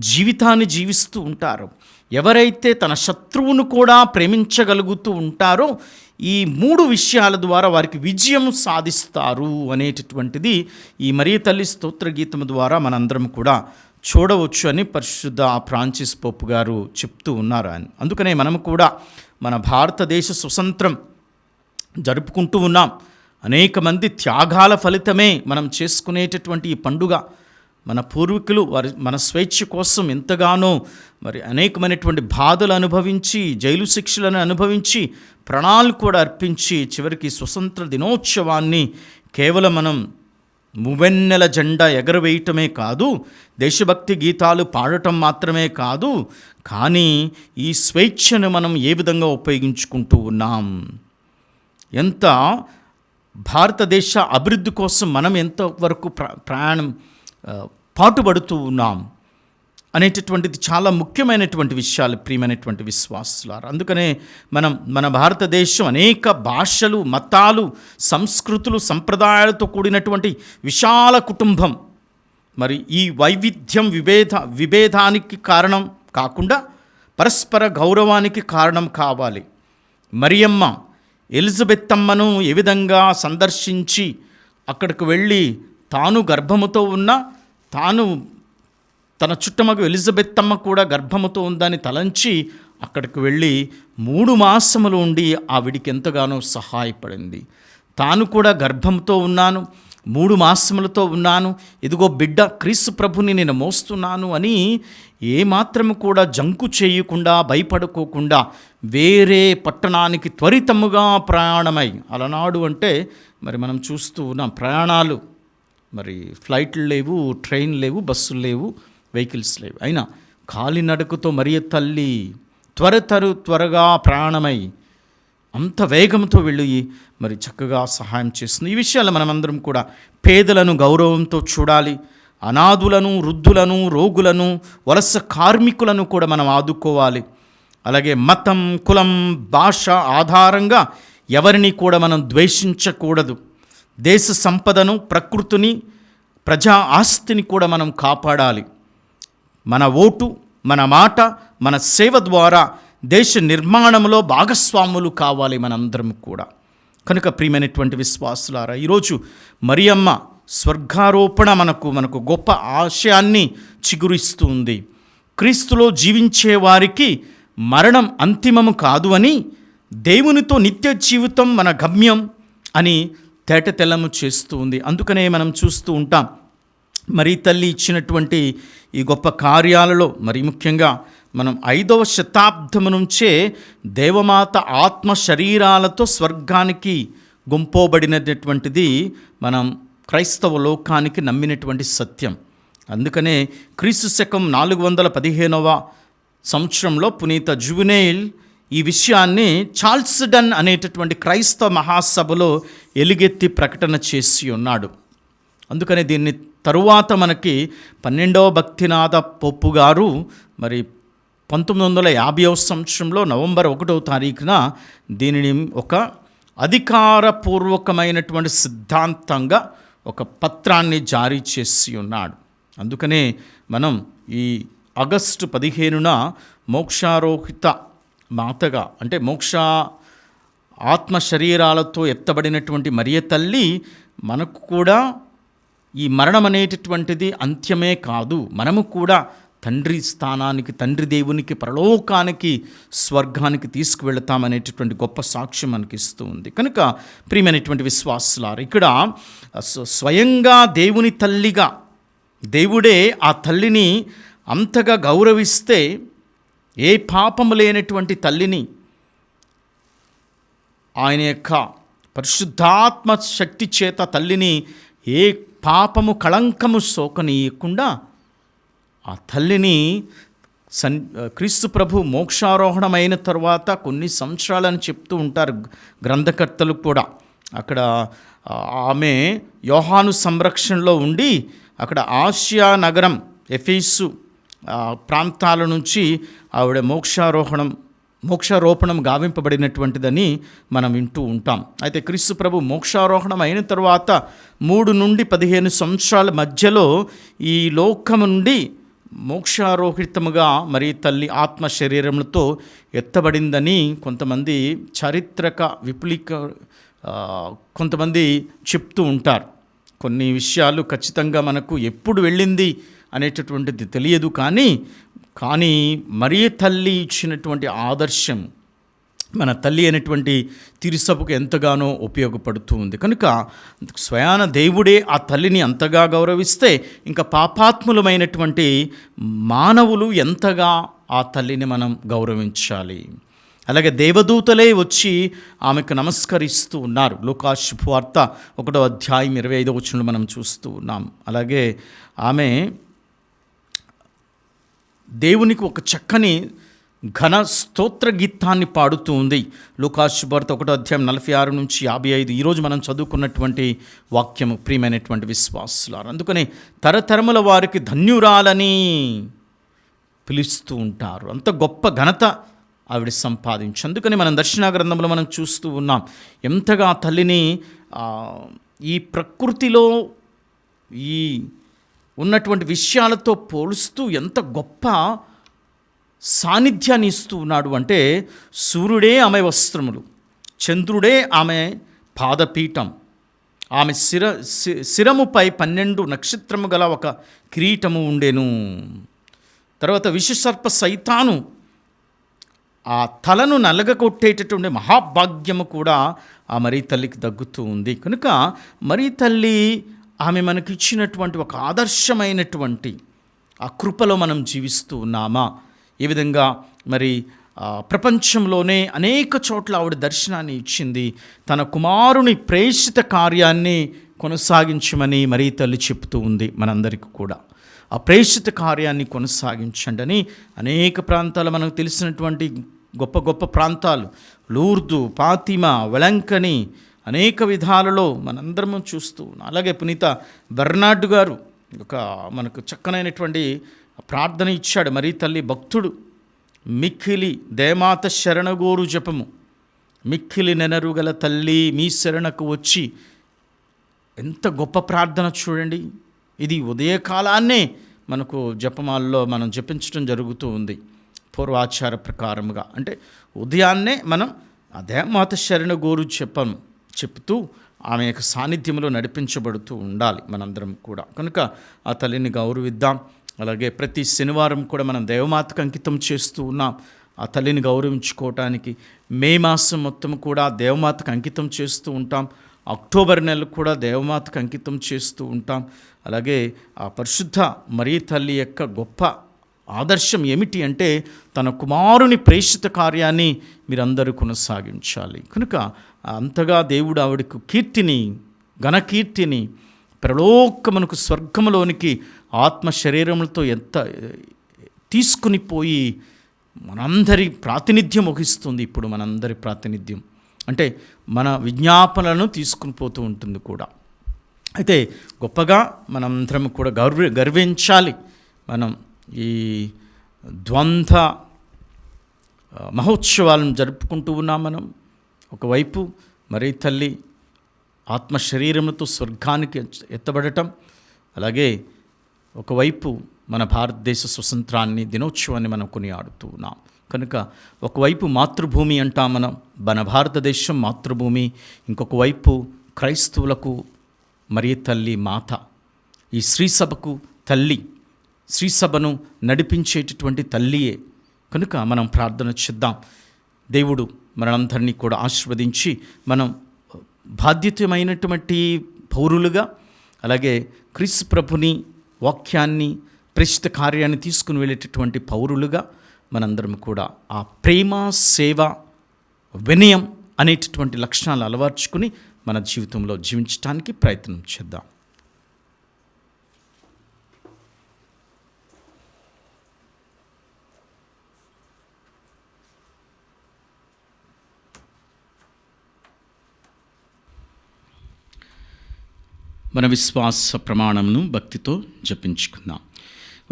జీవితాన్ని జీవిస్తూ ఉంటారో, ఎవరైతే తన శత్రువును కూడా ప్రేమించగలుగుతూ ఉంటారో, ఈ మూడు విషయాల ద్వారా వారికి విజయం సాధిస్తారు అనేటటువంటిది ఈ మరియ తల్లి స్తోత్ర గీతం ద్వారా మనందరం కూడా చూడవచ్చు అని పరిశుద్ధ ఫ్రాన్సిస్ పోప్ గారు చెప్తూ ఉన్నారు. అందుకనే మనం కూడా మన భారతదేశ స్వతంత్రం జరుపుకుంటూ ఉన్నాం. అనేక మంది త్యాగాల ఫలితమే మనం చేసుకునేటటువంటి ఈ పండుగ. మన పూర్వీకులు మన స్వేచ్ఛ కోసం ఎంతగానో మరి అనేకమైనటువంటి బాధలు అనుభవించి, జైలు శిక్షలను అనుభవించి, ప్రాణాలు కూడా అర్పించి చివరికి స్వతంత్ర దినోత్సవాన్ని కేవలం మనం మువెన్నెల జెండా ఎగరవేయటమే కాదు, దేశభక్తి గీతాలు పాడటం మాత్రమే కాదు, కానీ ఈ స్వేచ్ఛను మనం ఏ విధంగా ఉపయోగించుకుంటూ ఉన్నాం, ఎంత భారతదేశ అభివృద్ధి కోసం మనం ఎంతవరకు పాటుపడుతూ ఉన్నాం అనేటటువంటిది చాలా ముఖ్యమైనటువంటి విషయాలు ప్రియమైనటువంటి విశ్వాసులారు. అందుకనే మన భారతదేశం అనేక భాషలు, మతాలు, సంస్కృతులు, సంప్రదాయాలతో కూడినటువంటి విశాల కుటుంబం. మరి ఈ వైవిధ్యం విభేదానికి కారణం కాకుండా పరస్పర గౌరవానికి కారణం కావాలి. మరియమ్మ ఎలిజబెత్ అమ్మను ఏ విధంగా సందర్శించి అక్కడికి వెళ్ళి తాను గర్భముతో ఉన్న, తన చుట్టమగు ఎలిజబెత్ అమ్మ కూడా గర్భముతో ఉందని తలంచి అక్కడికి వెళ్ళి 3 మాసములు ఉండి ఆవిడికి ఎంతగానో సహాయపడింది. తాను కూడా గర్భంతో ఉన్నాను, 3 మాసములతో ఉన్నాను, ఇదిగో బిడ్డ క్రీస్తు ప్రభుని నేను మోస్తున్నాను అని ఏమాత్రము కూడా జంకు చేయకుండా, భయపడుకోకుండా వేరే పట్టణానికి త్వరితముగా ప్రయాణమై, అలనాడు అంటే మరి మనం చూస్తూ ఉన్నాం, ప్రయాణాలు మరి ఫ్లైట్లు లేవు, ట్రైన్ లేవు, బస్సులు లేవు, వెహికల్స్ లేవు. అయినా కాలినడకతో మరియ తల్లి త్వరగా ప్రయాణమై అంత వేగంతో వెళ్ళి మరి చక్కగా సహాయం చేస్తుంది. ఈ విషయాలు మనమందరం కూడా పేదలను గౌరవంతో చూడాలి. అనాథులను, వృద్ధులను, రోగులను, వలస కార్మికులను కూడా మనం ఆదుకోవాలి. అలాగే మతం, కులం, భాష ఆధారంగా ఎవరిని కూడా మనం ద్వేషించకూడదు. దేశ సంపదను, ప్రకృతిని, ప్రజా ఆస్తిని కూడా మనం కాపాడాలి. మన ఓటు, మన మాట, మన సేవ ద్వారా దేశ నిర్మాణంలో భాగస్వాములు కావాలి మనందరం కూడా. కనుక ప్రియమైనటువంటి విశ్వాసులారా, ఈరోజు మరియమ్మ స్వర్గారోపణ మనకు గొప్ప ఆశయాన్ని చిగురిస్తూ ఉంది. క్రీస్తులో జీవించే వారికి మరణం అంతిమము కాదు అని, దేవునితో నిత్య జీవితం మన గమ్యం అని తేటతెల్లము చేస్తూ ఉంది. అందుకనే మనం చూస్తూ ఉంటాం, మరి తల్లి ఇచ్చినటువంటి ఈ గొప్ప కార్యాలలో మరి ముఖ్యంగా మనం 5వ శతాబ్దము నుంచే దేవమాత ఆత్మ శరీరాలతో స్వర్గానికి గుంపోబడినటువంటిది మనం క్రైస్తవ లోకానికి నమ్మినటువంటి సత్యం. అందుకనే క్రీస్తు శకం 415వ సంవత్సరంలో పునీత జువెనైల్ ఈ విషయాన్ని చార్ల్స్డన్ అనేటటువంటి క్రైస్తవ మహాసభలో ఎలుగెత్తి ప్రకటన చేసి ఉన్నాడు. అందుకనే దీన్ని తరువాత మనకి 12వ భక్తినాథ పోపు గారు మరి 1950వ సంవత్సరంలో నవంబర్ 1వ తారీఖున దీనిని ఒక అధికారపూర్వకమైనటువంటి సిద్ధాంతంగా ఒక పత్రాన్ని జారీ చేసి ఉన్నాడు. అందుకనే మనం ఈ ఆగస్టు 15న మోక్షారోహిత మాతగా, అంటే మోక్ష ఆత్మ శరీరాలతో ఎత్తబడినటువంటి మరియ తల్లి మనకు కూడా ఈ మరణం అనేటటువంటిది అంత్యమే కాదు, మనము కూడా తండ్రి స్థానానికి, తండ్రి దేవునికి, పరలోకానికి, స్వర్గానికి తీసుకువెళతామనేటటువంటి గొప్ప సాక్ష్యం మనకి ఇస్తూ ఉంది. కనుక ప్రియమైనటువంటి విశ్వాసులారు, ఇక్కడ స్వయంగా దేవుని తల్లిగా దేవుడే ఆ తల్లిని అంతగా గౌరవిస్తే, ఏ పాపము లేనటువంటి తల్లిని ఆయన యొక్క పరిశుద్ధాత్మ శక్తి చేత తల్లిని ఏ పాపము, కళంకము సోకనీయకుండా ఆ తల్లిని క్రీస్తు ప్రభు మోక్షారోహణమైన తర్వాత కొన్ని సంవత్సరాలని చెప్తూ ఉంటారు గ్రంథకర్తలు కూడా. అక్కడ ఆమె యోహాను సంరక్షణలో ఉండి అక్కడ ఆసియా నగరం, ఎఫెసు ప్రాంతాల నుంచి ఆవిడ మోక్షారోపణం గావింపబడినటువంటిదని మనం వింటూ ఉంటాం. అయితే క్రీస్తు ప్రభు మోక్షారోహణం అయిన తర్వాత 3 నుండి 15 సంవత్సరాల మధ్యలో ఈ లోకము నుండి మోక్షారోహితముగా మరి తల్లి ఆత్మ శరీరములతో ఎత్తబడిందని కొంతమంది చారిత్రక కొంతమంది చెప్తూ ఉంటారు. కొన్ని విషయాలు ఖచ్చితంగా మనకు ఎప్పుడు వెళ్ళింది అనేటటువంటిది తెలియదు. కానీ మరియ తల్లి ఇచ్చినటువంటి ఆదర్శం మన తల్లి అయినటువంటి తిరుసభకు ఎంతగానో ఉపయోగపడుతూ ఉంది. కనుక స్వయాన దేవుడే ఆ తల్లిని అంతగా గౌరవిస్తే, ఇంకా పాపాత్ములమైనటువంటి మానవులు ఎంతగా ఆ తల్లిని మనం గౌరవించాలి. అలాగే దేవదూతలే వచ్చి ఆమెకు నమస్కరిస్తూ ఉన్నారు. లూకా శుభవార్త 1వ అధ్యాయం 25వ వచనంలో మనం చూస్తూ ఉన్నాం. అలాగే ఆమె దేవునికి ఒక చక్కని ఘన స్తోత్ర గీతాన్ని పాడుతూ ఉంది. లూకా శుభవార్త 1వ అధ్యాయం 46 నుంచి 55 ఈరోజు మనం చదువుకున్నటువంటి వాక్యము ప్రియమైనటువంటి విశ్వాసులారు. అందుకని తరతరముల వారికి ధన్యురాలని పిలుస్తూ ఉంటారు. అంత గొప్ప ఘనత ఆవిడ సంపాదించి. అందుకని మనం దర్శనా గ్రంథంలో మనం చూస్తూ ఉన్నాం ఎంతగా తల్లిని ఈ ప్రకృతిలో ఈ ఉన్నటువంటి విషయాలతో పోలుస్తూ ఎంత గొప్ప సాన్నిధ్యాన్ని ఇస్తూ ఉన్నాడు అంటే, సూర్యుడే ఆమె వస్త్రములు, చంద్రుడే ఆమె పాదపీఠం, ఆమె శిరముపై 12 నక్షత్రము గల ఒక కిరీటము ఉండెను. తర్వాత విషసర్ప సైతాను ఆ తలను నలగకొట్టేటటువంటి మహాభాగ్యము కూడా ఆ మరీ తల్లికి దగ్గుతూ ఉంది. కనుక మరీ తల్లి ఆమె మనకిచ్చినటువంటి ఒక ఆదర్శమైనటువంటి ఆ కృపలో మనం జీవిస్తూ ఉన్నామా? ఏ విధంగా మరి ప్రపంచంలోనే అనేక చోట్ల ఆవిడ దర్శనాన్ని ఇచ్చింది. తన కుమారుని ప్రేషిత కార్యాన్ని కొనసాగించమని మరీ తల్లి చెప్తూ ఉంది మనందరికీ కూడా. ఆ ప్రేషిత కార్యాన్ని కొనసాగించండి అని అనేక ప్రాంతాలు మనకు తెలిసినటువంటి గొప్ప గొప్ప ప్రాంతాలు, లూర్దు, ఫాతిమా, వెలంకని, అనేక విధాలలో మనందరము చూస్తూ ఉన్నాం. అలాగే పునీత బెర్నార్డ్ గారు ఒక మనకు చక్కనైనటువంటి ప్రార్థన ఇచ్చాడు. మరీ తల్లి భక్తుడు. మిక్కిలి దేమాత శరణగోరు జపము, మిక్కిలి నెనరుగల తల్లి మీ శరణకు వచ్చి. ఎంత గొప్ప ప్రార్థన చూడండి. ఇది ఉదయకాలాన్నే మనకు జపమాలలో మనం జపించడం జరుగుతూ ఉంది పూర్వాచార ప్రకారముగా. అంటే ఉదయాన్నే మనం ఆ దేవమాత శరణ గోరు చెప్తూ ఆమె యొక్క సాన్నిధ్యంలో నడిపించబడుతూ ఉండాలి మనందరం కూడా. కనుక ఆ తల్లిని గౌరవిద్దాం. అలాగే ప్రతి శనివారం కూడా మనం దేవమాతకు అంకితం చేస్తూ ఉన్నాం. ఆ తల్లిని గౌరవించుకోవటానికి మే మాసం మొత్తం కూడా దేవమాతకు అంకితం చేస్తూ ఉంటాం. అక్టోబర్ నెల కూడా దేవమాతకు అంకితం చేస్తూ ఉంటాం. అలాగే ఆ పరిశుద్ధ మరీ తల్లి యొక్క గొప్ప ఆదర్శం ఏమిటి అంటే తన కుమారుని ప్రేషిత కార్యాన్ని మీరందరూ కొనసాగించాలి. కనుక అంతగా దేవుడు ఆవిడకు కీర్తిని, ఘనకీర్తిని, పరలోకమునకు స్వర్గములోనికి ఆత్మ శరీరములతో ఎంత తీసుకుని పోయి మనందరి ప్రాతినిధ్యం వహిస్తుంది. ఇప్పుడు మనందరి ప్రాతినిధ్యం అంటే మన విజ్ఞాపనలను తీసుకుని పోతూ ఉంటుంది కూడా. అయితే గొప్పగా మనందరం కూడా గర్వించాలి. మనం ఈ ద్వంద్వ మహోత్సవాలను జరుపుకుంటూ ఉన్నాం. మనం ఒకవైపు మరీ తల్లి ఆత్మ శరీరముతో స్వర్గానికి ఎత్తబడటం, అలాగే ఒకవైపు మన భారతదేశ స్వతంత్రాన్ని దినోత్సవాన్ని మనం కొనియాడుతూ ఉన్నాం. కనుక ఒకవైపు మాతృభూమి అంటాం మనం, మన భారతదేశం మాతృభూమి. ఇంకొక వైపు క్రైస్తవులకు మరీ తల్లి మాత, ఈ శ్రీసభకు తల్లి, శ్రీసభను నడిపించేటటువంటి తల్లియే. కనుక మనం ప్రార్థన చేద్దాం. దేవుడు మనందరినీ కూడా ఆశీర్వదించి మనం బాధ్యతమైనటువంటి పౌరులుగా, అలాగే క్రీస్తు ప్రభుని వాక్యాన్ని, ప్రేషిత కార్యాన్ని తీసుకుని వెళ్ళేటటువంటి పౌరులుగా మనందరం కూడా ఆ ప్రేమ, సేవ, వినయం అనేటటువంటి లక్షణాలు అలవర్చుకుని మన జీవితంలో జీవించడానికి ప్రయత్నం చేద్దాం. మన విశ్వాస ప్రమాణమును భక్తితో జపించుకుందాం.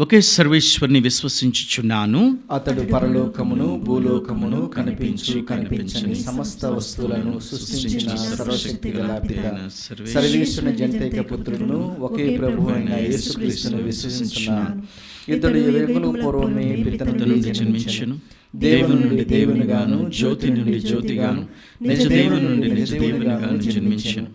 ఒకే సర్వేశ్వరుని విశ్వసించుచున్నాను,
అతడు పరలోకమును భూలోకమును కనిపించని సమస్త వస్తువులను సృష్టించిన సర్వశక్తి గల పిత సర్వేశ్వరుని జనితైక పుత్రుడును ఒకే ప్రభువు అయిన యేసుక్రీస్తును విశ్వసించుచున్నాను. ఇతడు యుగములు పూర్వమే పిత నుండి జన్మించెను, దేవుని నుండి దేవునిగాను, జ్యోతి నుండి జ్యోతిగాను, నిజ దేవుని నుండి నిజ దేవునిగాను జన్మించెను.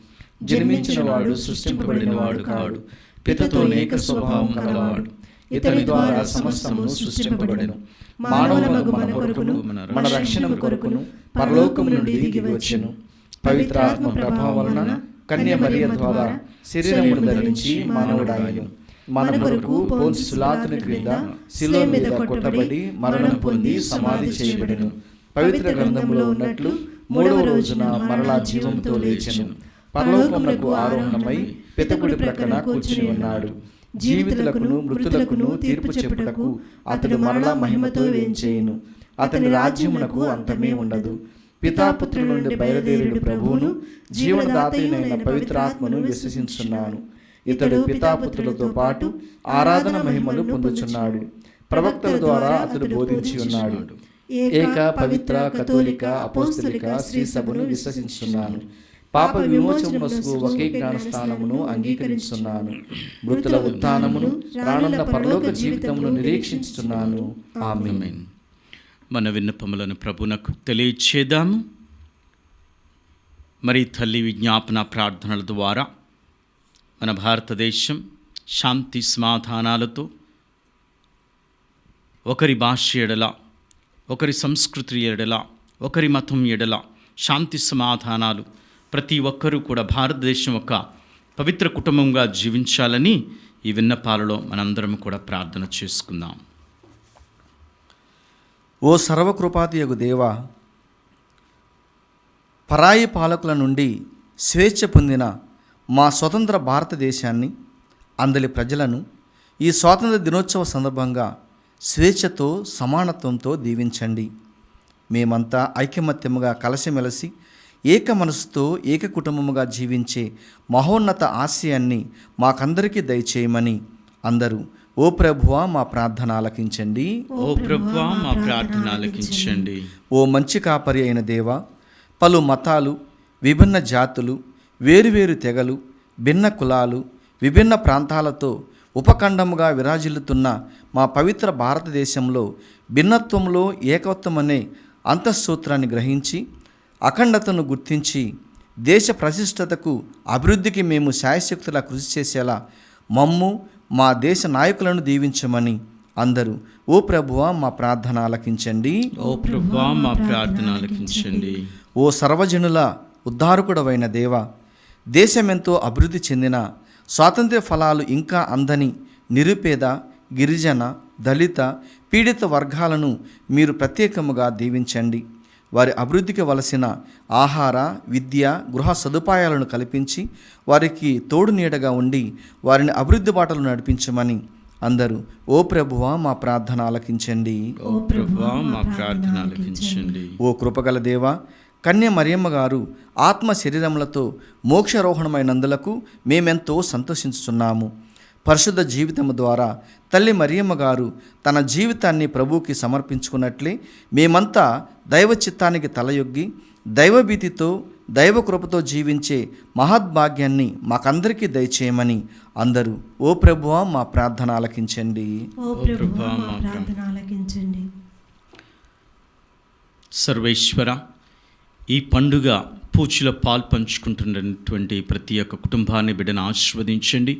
జన్మించిన వాడు సృష్టింపబడిన వాడు కాడు, పితతో ఏక స్వభావం కలవాడు. ఇతని ద్వారా సమస్తము సృష్టింపబడెను. మానవులకు మన కొరకును మన రక్షణ కొరకును పరలోకము నుండి దిగి వచ్చెను. పవిత్రాత్మ ప్రభావం వలన కన్య మరియ ద్వారా శరీరమును ధరించి మానవుడాయెను. మన కొరకు పోన్సు పిలాతుని క్రింద శిలువ మీద కొట్టబడి మరణం పొంది సమాధి చేయబడెను. పవిత్ర గ్రంథములో ఉన్నట్లు మూడవ రోజున మరలా జీవంతో లేచెను. పరలోకమునకు ఆరోహణమై పితకుడి ప్రక్కన కూర్చుని ఉన్నాడు. జీవితులకును మృతులకును తీర్పు చెప్పుటకు అతడు మరలా మహిమతో వేంచేయును. అతని రాజ్యమునకు అంతమే ఉండదు. పితాపుత్రుల నుండి బయలుదేరుడు ప్రభువును జీవనదాతైన పవిత్రాత్మను విశ్వసించున్నాను. ఇతడు పితాపుత్రులతో పాటు ఆరాధన మహిమలు పొందుచున్నాడు. ప్రవక్తల ద్వారా అతడు బోధించి ఉన్నాడు. ఏక పవిత్ర కథోలిక అపోస్తలిక శ్రీసభను విశ్వసించున్నాను. పాప విమోచనమునకు ఒకే జ్ఞానస్థానమును అంగీకరించున్నాను. మృతుల ఉత్థానమును రానున్న పరలోక జీవితమును నిరీక్షించుచున్నాను. ఆమేన్.
మన విన్నపములను ప్రభునకు తెలియచేద్దాము. మరి తల్లి విజ్ఞాపన ప్రార్థనల ద్వారా మన భారతదేశం శాంతి సమాధానాలతో, ఒకరి భాష ఎడల, ఒకరి సంస్కృతి ఎడల, ఒకరి మతం ఎడల శాంతి సమాధానాలు, ప్రతి ఒక్కరూ కూడా భారతదేశం ఒక పవిత్ర కుటుంబంగా జీవించాలని ఈ విన్నపాలలో మనందరం కూడా ప్రార్థన చేసుకుందాం.
ఓ సర్వకృపాతియగు దేవా, పరాయి పాలకుల నుండి స్వేచ్ఛ పొందిన మా స్వతంత్ర భారతదేశాన్ని, అందలి ప్రజలను ఈ స్వాతంత్ర దినోత్సవ సందర్భంగా స్వేచ్ఛతో సమానత్వంతో దీవించండి. మేమంతా ఐకమత్యముగా కలసిమెలసి ఏక మనసుతో ఏక కుటుంబముగా జీవించే మహోన్నత ఆశయాన్ని మాకందరికీ దయచేయమని అందరూ ఓ ప్రభువా మా ప్రార్థన ఆలకించండి.
ఓ ప్రభువా మా ప్రార్థన ఆలకించండి.
ఓ మంచి కాపరి అయిన దేవా, పలు మతాలు, విభిన్న జాతులు, వేరువేరు తెగలు, భిన్న కులాలు, విభిన్న ప్రాంతాలతో ఉపఖండముగా విరాజిల్లుతున్న మా పవిత్ర భారతదేశంలో భిన్నత్వంలో ఏకత్వం అనే అంతఃసూత్రాన్ని గ్రహించి అఖండతను గుర్తించి దేశ ప్రతిష్టతకు అభివృద్ధికి మేము శాయశక్తులా కృషి చేసేలా మమ్ము మా దేశ నాయకులను దీవించమని అందరూ ఓ ప్రభువా మా ప్రార్థన ఆలకించండి.
ఓ ప్రభువా మా ప్రార్థన ఆలకించండి.
ఓ సర్వజనుల ఉద్ధారకుడవైన దేవా, దేశమెంతో అభివృద్ధి చెందిన స్వాతంత్ర్య ఫలాలు ఇంకా అందని నిరుపేద, గిరిజన, దళిత, పీడిత వర్గాలను మీరు ప్రత్యేకముగా దీవించండి. వారి అభివృద్ధికి వలసిన ఆహార, విద్య, గృహ సదుపాయాలను కల్పించి వారికి తోడు నీడగా ఉండి వారిని అభివృద్ధి బాటలు నడిపించమని అందరూ ఓ ప్రభువా మా ప్రార్థన ఆలకించండి.
ఓ ప్రభువా మా ప్రార్థన ఆలకించండి.
ఓ కృపగల దేవా, కన్య మరియమ్మ గారు ఆత్మ శరీరములతో మోక్షారోహణమైనందులకు మేమెంతో సంతోషించుతున్నాము. పరిశుద్ధ జీవితము ద్వారా తల్లి మరియమ్మ గారు తన జీవితాన్ని ప్రభువుకి సమర్పించుకున్నట్లే మేమంతా దైవ చిత్తానికి తలయొగ్గి దైవభీతితో దైవ కృపతో జీవించే మహద్భాగ్యాన్ని మాకందరికీ దయచేయమని అందరూ ఓ ప్రభువా మా ప్రార్థన ఆలకించండి.
సర్వేశ్వర, ఈ పండుగ పూజలో పాల్పంచుకుంటున్నటువంటి ప్రతి ఒక్క కుటుంబాన్ని, బిడ్డను ఆశీర్వదించండి.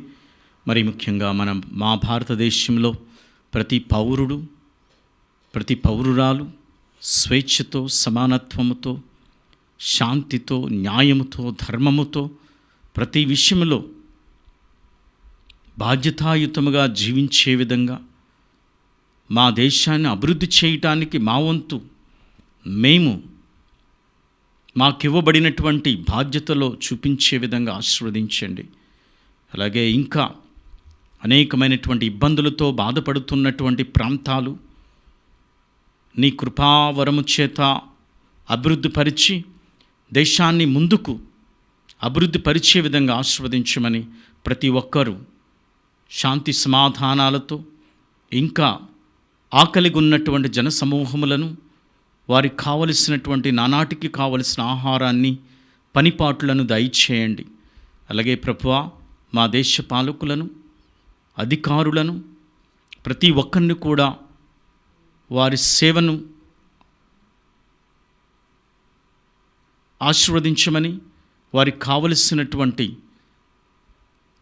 మరి ముఖ్యంగా మా భారతదేశంలో ప్రతి పౌరుడు, ప్రతి పౌరురాలు స్వేచ్ఛతో, సమానత్వముతో, శాంతితో, న్యాయముతో, ధర్మముతో ప్రతి విషయంలో బాధ్యతాయుతముగా జీవించే విధంగా మా దేశాన్ని అభివృద్ధి చేయటానికి మా వంతు మేము మాకివ్వబడినటువంటి బాధ్యతలో చూపించే విధంగా ఆశీర్వదించండి. అలాగే ఇంకా అనేకమైనటువంటి ఇబ్బందులతో బాధపడుతున్నటువంటి ప్రాంతాలు నీ కృపావరము చేత అభివృద్ధిపరిచి దేశాన్ని ముందుకు అభివృద్ధి పరిచే విధంగా ఆశీర్వదించమని ప్రతి ఒక్కరూ శాంతి సమాధానాలతో, ఇంకా ఆకలిగా ఉన్నటువంటి జనసమూహములను, వారికి కావలసినటువంటి నానాటికి కావలసిన ఆహారాన్ని, పనిపాట్లను దయచేయండి. అలాగే ప్రభువా, మా దేశ పాలకులను, అధికారులను, ప్రతి ఒక్కరిని కూడా వారి సేవను ఆశీర్వదించమని, వారికి కావలసినటువంటి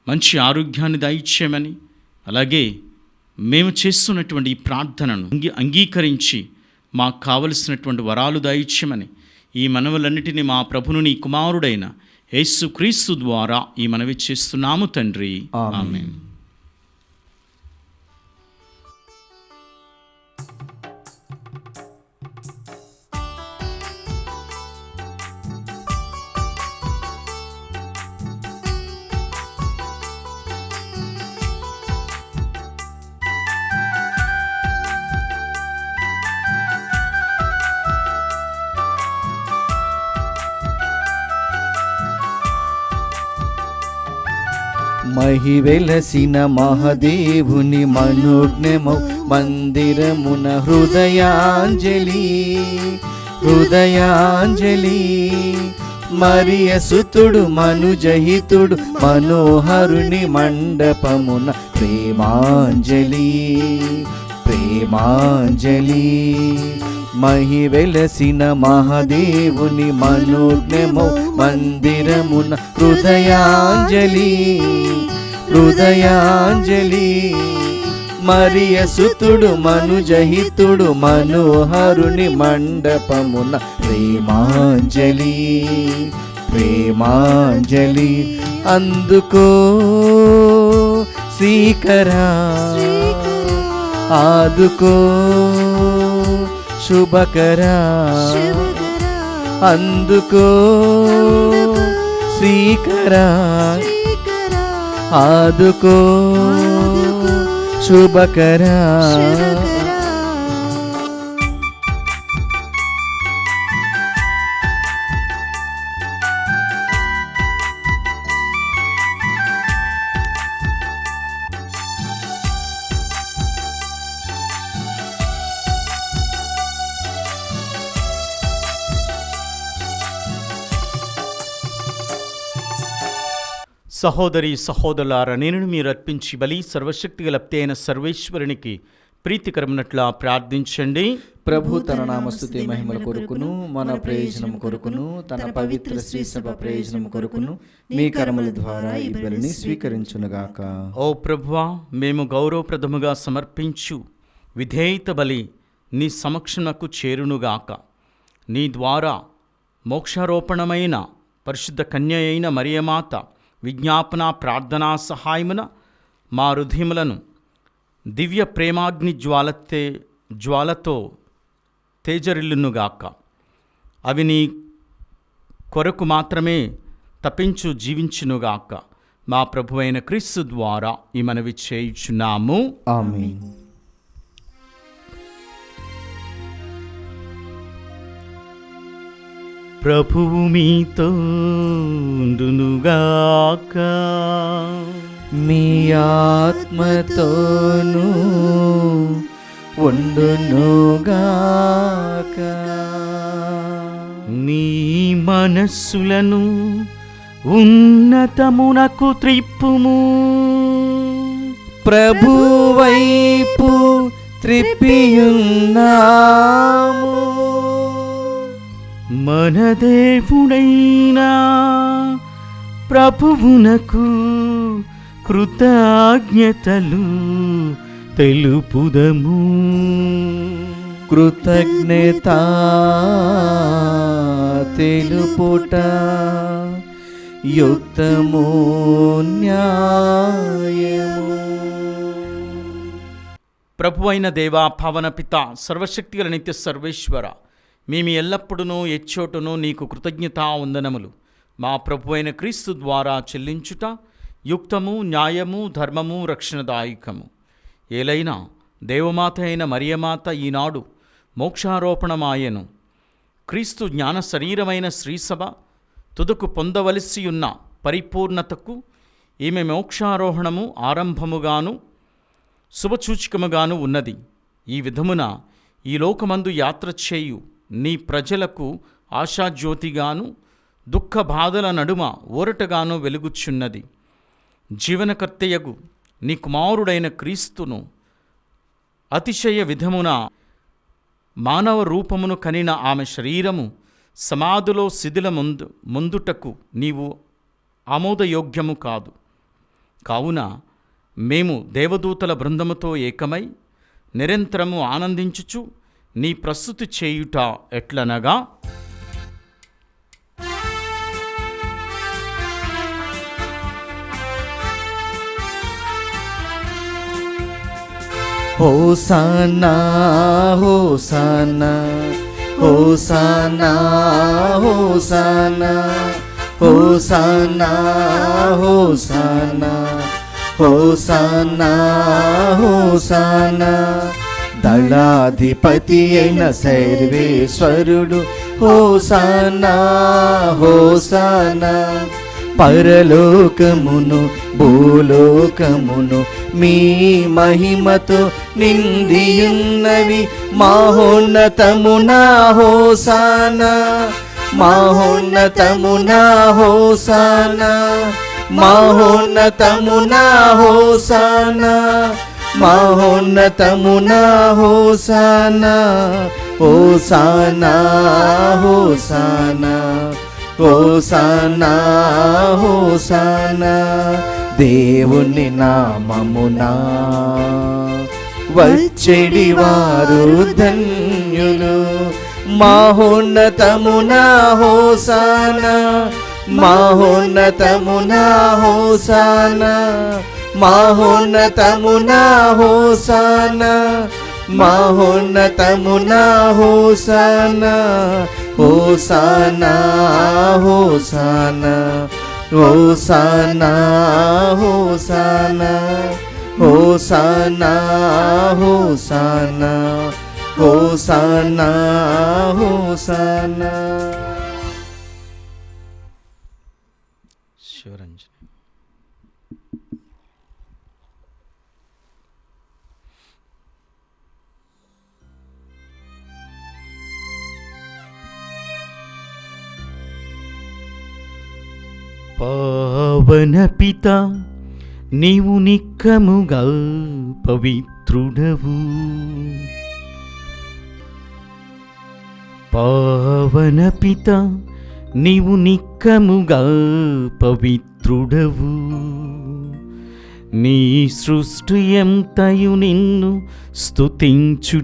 మంచి ఆరోగ్యాన్ని దయచేయమని, అలాగే మేము చేస్తున్నటువంటి ఈ ప్రార్థనను అంగీకరించి మాకు కావలసినటువంటి వరాలు దయచేయమని ఈ మనవులన్నిటినీ మా ప్రభును నీ కుమారుడైన యేసుక్రీస్తు ద్వారా ఈ మనవి చేస్తున్నాము తండ్రి. ఆమేన్.
మహివెలసిన మహదేవుని మనోజ్ఞమౌ మందిరమున హృదయాంజలి హృదయాంజలి. మరియ సుతుడు మనుజహితుడు మనోహరుని మండపమున ప్రేమాంజలి ప్రేమాంజలి. మహివెలసిన మహాదేవుని మనోజ్ఞమౌ మందిరమున హృదయాంజలి హృదయాంజలి. మరియ సుతుడు మనుజహితుడు మనోహరుని మండపమున ప్రేమాంజలి ప్రేమాంజలి. అందుకో శ్రీకరా ఆదుకో శుభకరా
శుభకరా
అందుకో శ్రీకరా
శ్రీకరా
ఆదుకో శుభకరా
శుభకరా.
సహోదరి సహోదరులారా, నేను మీరు అర్పించి బలి సర్వశక్తి గల అయిన సర్వేశ్వరునికి ప్రీతికరమునట్లా ప్రార్థించండి.
ప్రభు తన నామస్తుతి మహిమల కొరకును మన ప్రయోజనం కొరకును తన పవిత్ర శ్రీ సభ ప్రయోజనం కొరకును మీ కర్మల ద్వారా ఈ బలిని స్వీకరించునుగాక.
ఓ ప్రభువా, మేము గౌరవప్రదముగా సమర్పించు విధేయత బలి నీ సమక్షమునకు చేరునుగాక. నీ ద్వారా మోక్షారోపణమైన పరిశుద్ధ కన్య అయిన మరియమాత విజ్ఞాపన ప్రార్థనా సహాయమున మా హృదయములను దివ్య ప్రేమాగ్ని జ్వాలతో తేజరిల్లునుగాక. అవి నీ కొరకు మాత్రమే తపించు జీవించునుగాక. మా ప్రభువైన క్రీస్తు ద్వారా ఈ మనవి చేయుచున్నాము.
ఆమేన్.
ప్రభువు మీతో ఉండునుగాక.
మీ ఆత్మతోనూ ఉండునుగాక.
నీ మనస్సులను ఉన్నతమునకు త్రిప్పుము.
ప్రభువైపు త్రిప్పియున్నాము.
మన దేవుడైన ప్రభువునకు కృతజ్ఞతలు తెలుపుదము.
కృతజ్ఞత తెలుపుట యుక్తము న్యాయము.
ప్రభువైన దేవా, పవన పిత, సర్వశక్తిగల నిత్య సర్వేశ్వర, మేము ఎల్లప్పుడూ ఎచ్చోటును నీకు కృతజ్ఞతా వందనములు మా ప్రభువైన క్రీస్తు ద్వారా చెల్లించుట యుక్తము, న్యాయము, ధర్మము, రక్షణదాయకము. ఏలైనా దేవమాత అయిన మరియమాత ఈనాడు మోక్షారోపణమాయను. క్రీస్తు జ్ఞాన శరీరమైన శ్రీసభ తుదకు పొందవలసి ఉన్న పరిపూర్ణతకు ఈమె మోక్షారోహణము ఆరంభముగాను శుభసూచకముగాను ఉన్నది. ఈ విధమున ఈ లోకమందు యాత్ర చేయు నీ ప్రజలకు ఆశాజ్యోతిగాను దుఃఖ బాధల నడుమ ఊరటగాను వెలుగుచున్నది. జీవనకర్తయగు నీ కుమారుడైన క్రీస్తును అతిశయ విధమున మానవ రూపమును కనిన ఆమె శరీరము సమాధిలో శిథిల ముందుటకు నీవు ఆమోదయోగ్యము కాదు. కావున మేము దేవదూతల బృందముతో ఏకమై నిరంతరము ఆనందించుచు నీ ప్రస్తుతి చేయుట ఎట్లనగా,
హోసానా హోసానా హోసానా హోసానా హోసానా హోసానా హోసానా హోసానా. దళాధిపతి అయిన సర్వేశ్వరుడు హోసానా హోసానా. పరలోకమును భూలోకమును మీ మహిమతో నిండియున్నవి. మహోన్నతమునా హోసానా మహోన్నతమునా హోసానా మహోన్నతమునా హోసానా మహోన్నతమునా హోసానా. హోసానా హోసానా హోసానా హోసానా. దేవుని నామమునా వచ్చెడి వారు ధన్యులు. మహోన్నతమునా హోసానా మహోన్నతమునా హోసానా మహోన్నతమునా హోసానా మహోన్నతమున హోసానా హోసానా హోసానా హోసానా హోసానా హోసానా హోసానా హోసానా హోసానా.
శివరంజన్ పావన పిత నీవు నిక్కముగా పవిత్రుడవు. పావన పిత నీవు నిక్కముగా పవిత్రుడవు. నీ సృష్టి ఎంతయు నిన్ను స్తుతించుటయుక్తము.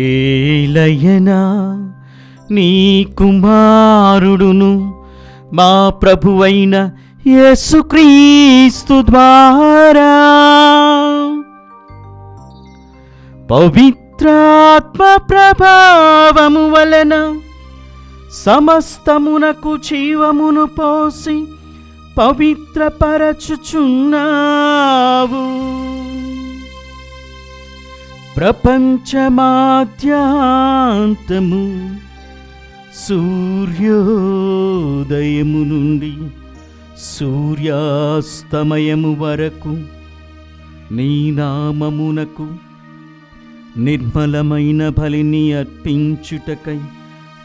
ఏలయనా నీ కుమారుడును మా ప్రభువైన యేసుక్రీస్తు ద్వారా పవిత్రాత్మ ప్రభావము వలన సమస్తమునకు జీవమును పోసి పవిత్రపరచుచున్నావు. ప్రపంచమాద్యాంతము సూర్యోదయము నుండి సూర్యాస్తమయము వరకు నీ నామమునకు నిర్మలమైన బలిని అర్పించుటకై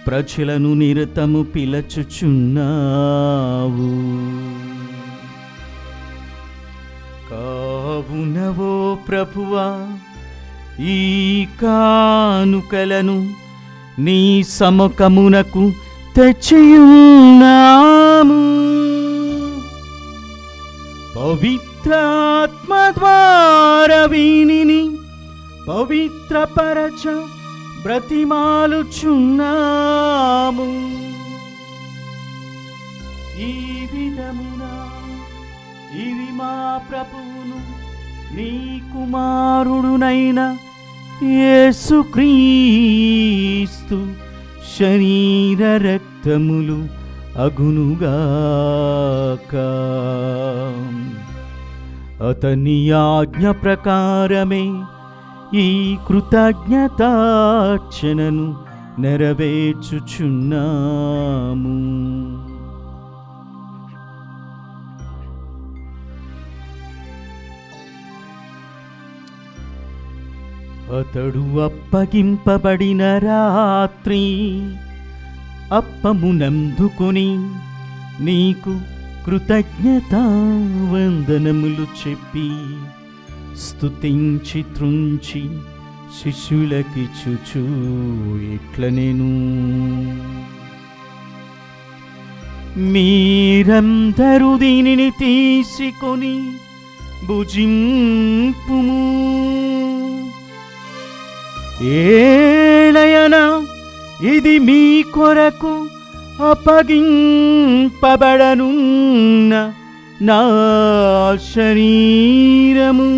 ప్రజలను నిరతము పిలచుచున్నావు. కావునవో ప్రభువా ఈ కానుకలను నీ సముఖమునకు తెచ్చియున్నాము. పవిత్రాత్మ ద్వారా వీనిని పవిత్రపరచ బ్రతిమాలుచున్నాము. ఈ విధమున ఇవి మా ప్రభువును నీ కుమారుడునైన యేసుక్రీస్తు శరీర రక్తములు అగునుగాక. అతని ఆజ్ఞ ప్రకారమే ఈ కృతజ్ఞతార్చనను నెరవేర్చుచున్నాము. అతడు అప్పగింపబడిన రాత్రి అప్పమునందుకొని నీకు కృతజ్ఞతా వందనములు చెప్పి స్తుతించి త్రుంచి శిష్యులకిచ్చుచు ఇట్లనెను. మీరందరూ దీనిని తీసుకొని భుజింపుము. ఏలయనా ఇది మీ కొరకు అప్పగింపబడనున్న నా శరీరము.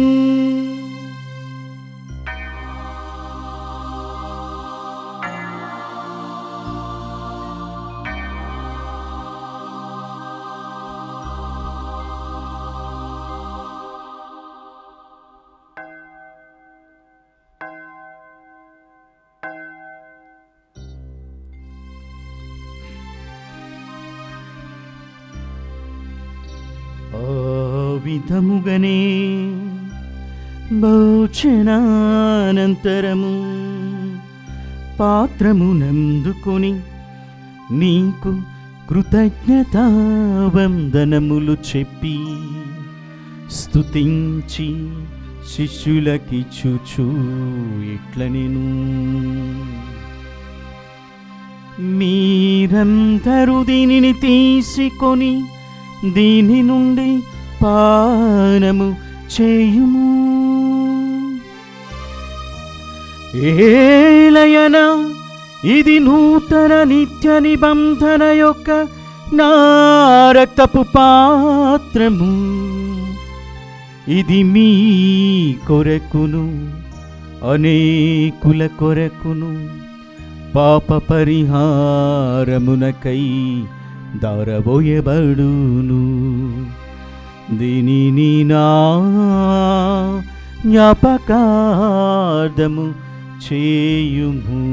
ఆ విధముగనే భోజనానంతరము పాత్రమునందుకొని నీకు కృతజ్ఞతా వందనములు చెప్పి స్తుతించి శిష్యులకిచ్చుచు ఇట్లనెను. మీరందరూ దీనిని తీసుకొని దీని నుండి పానము చేయుము. ఏలయనా ఇది నూతన నిత్య నిబంధన యొక్క నా రక్తపు పాత్రము. ఇది మీ కొరకును అనేకుల కొరకును పాప పరిహారమునకై దారబోయబడును. దీనిని నా జ్ఞాపకార్థము చేయుము.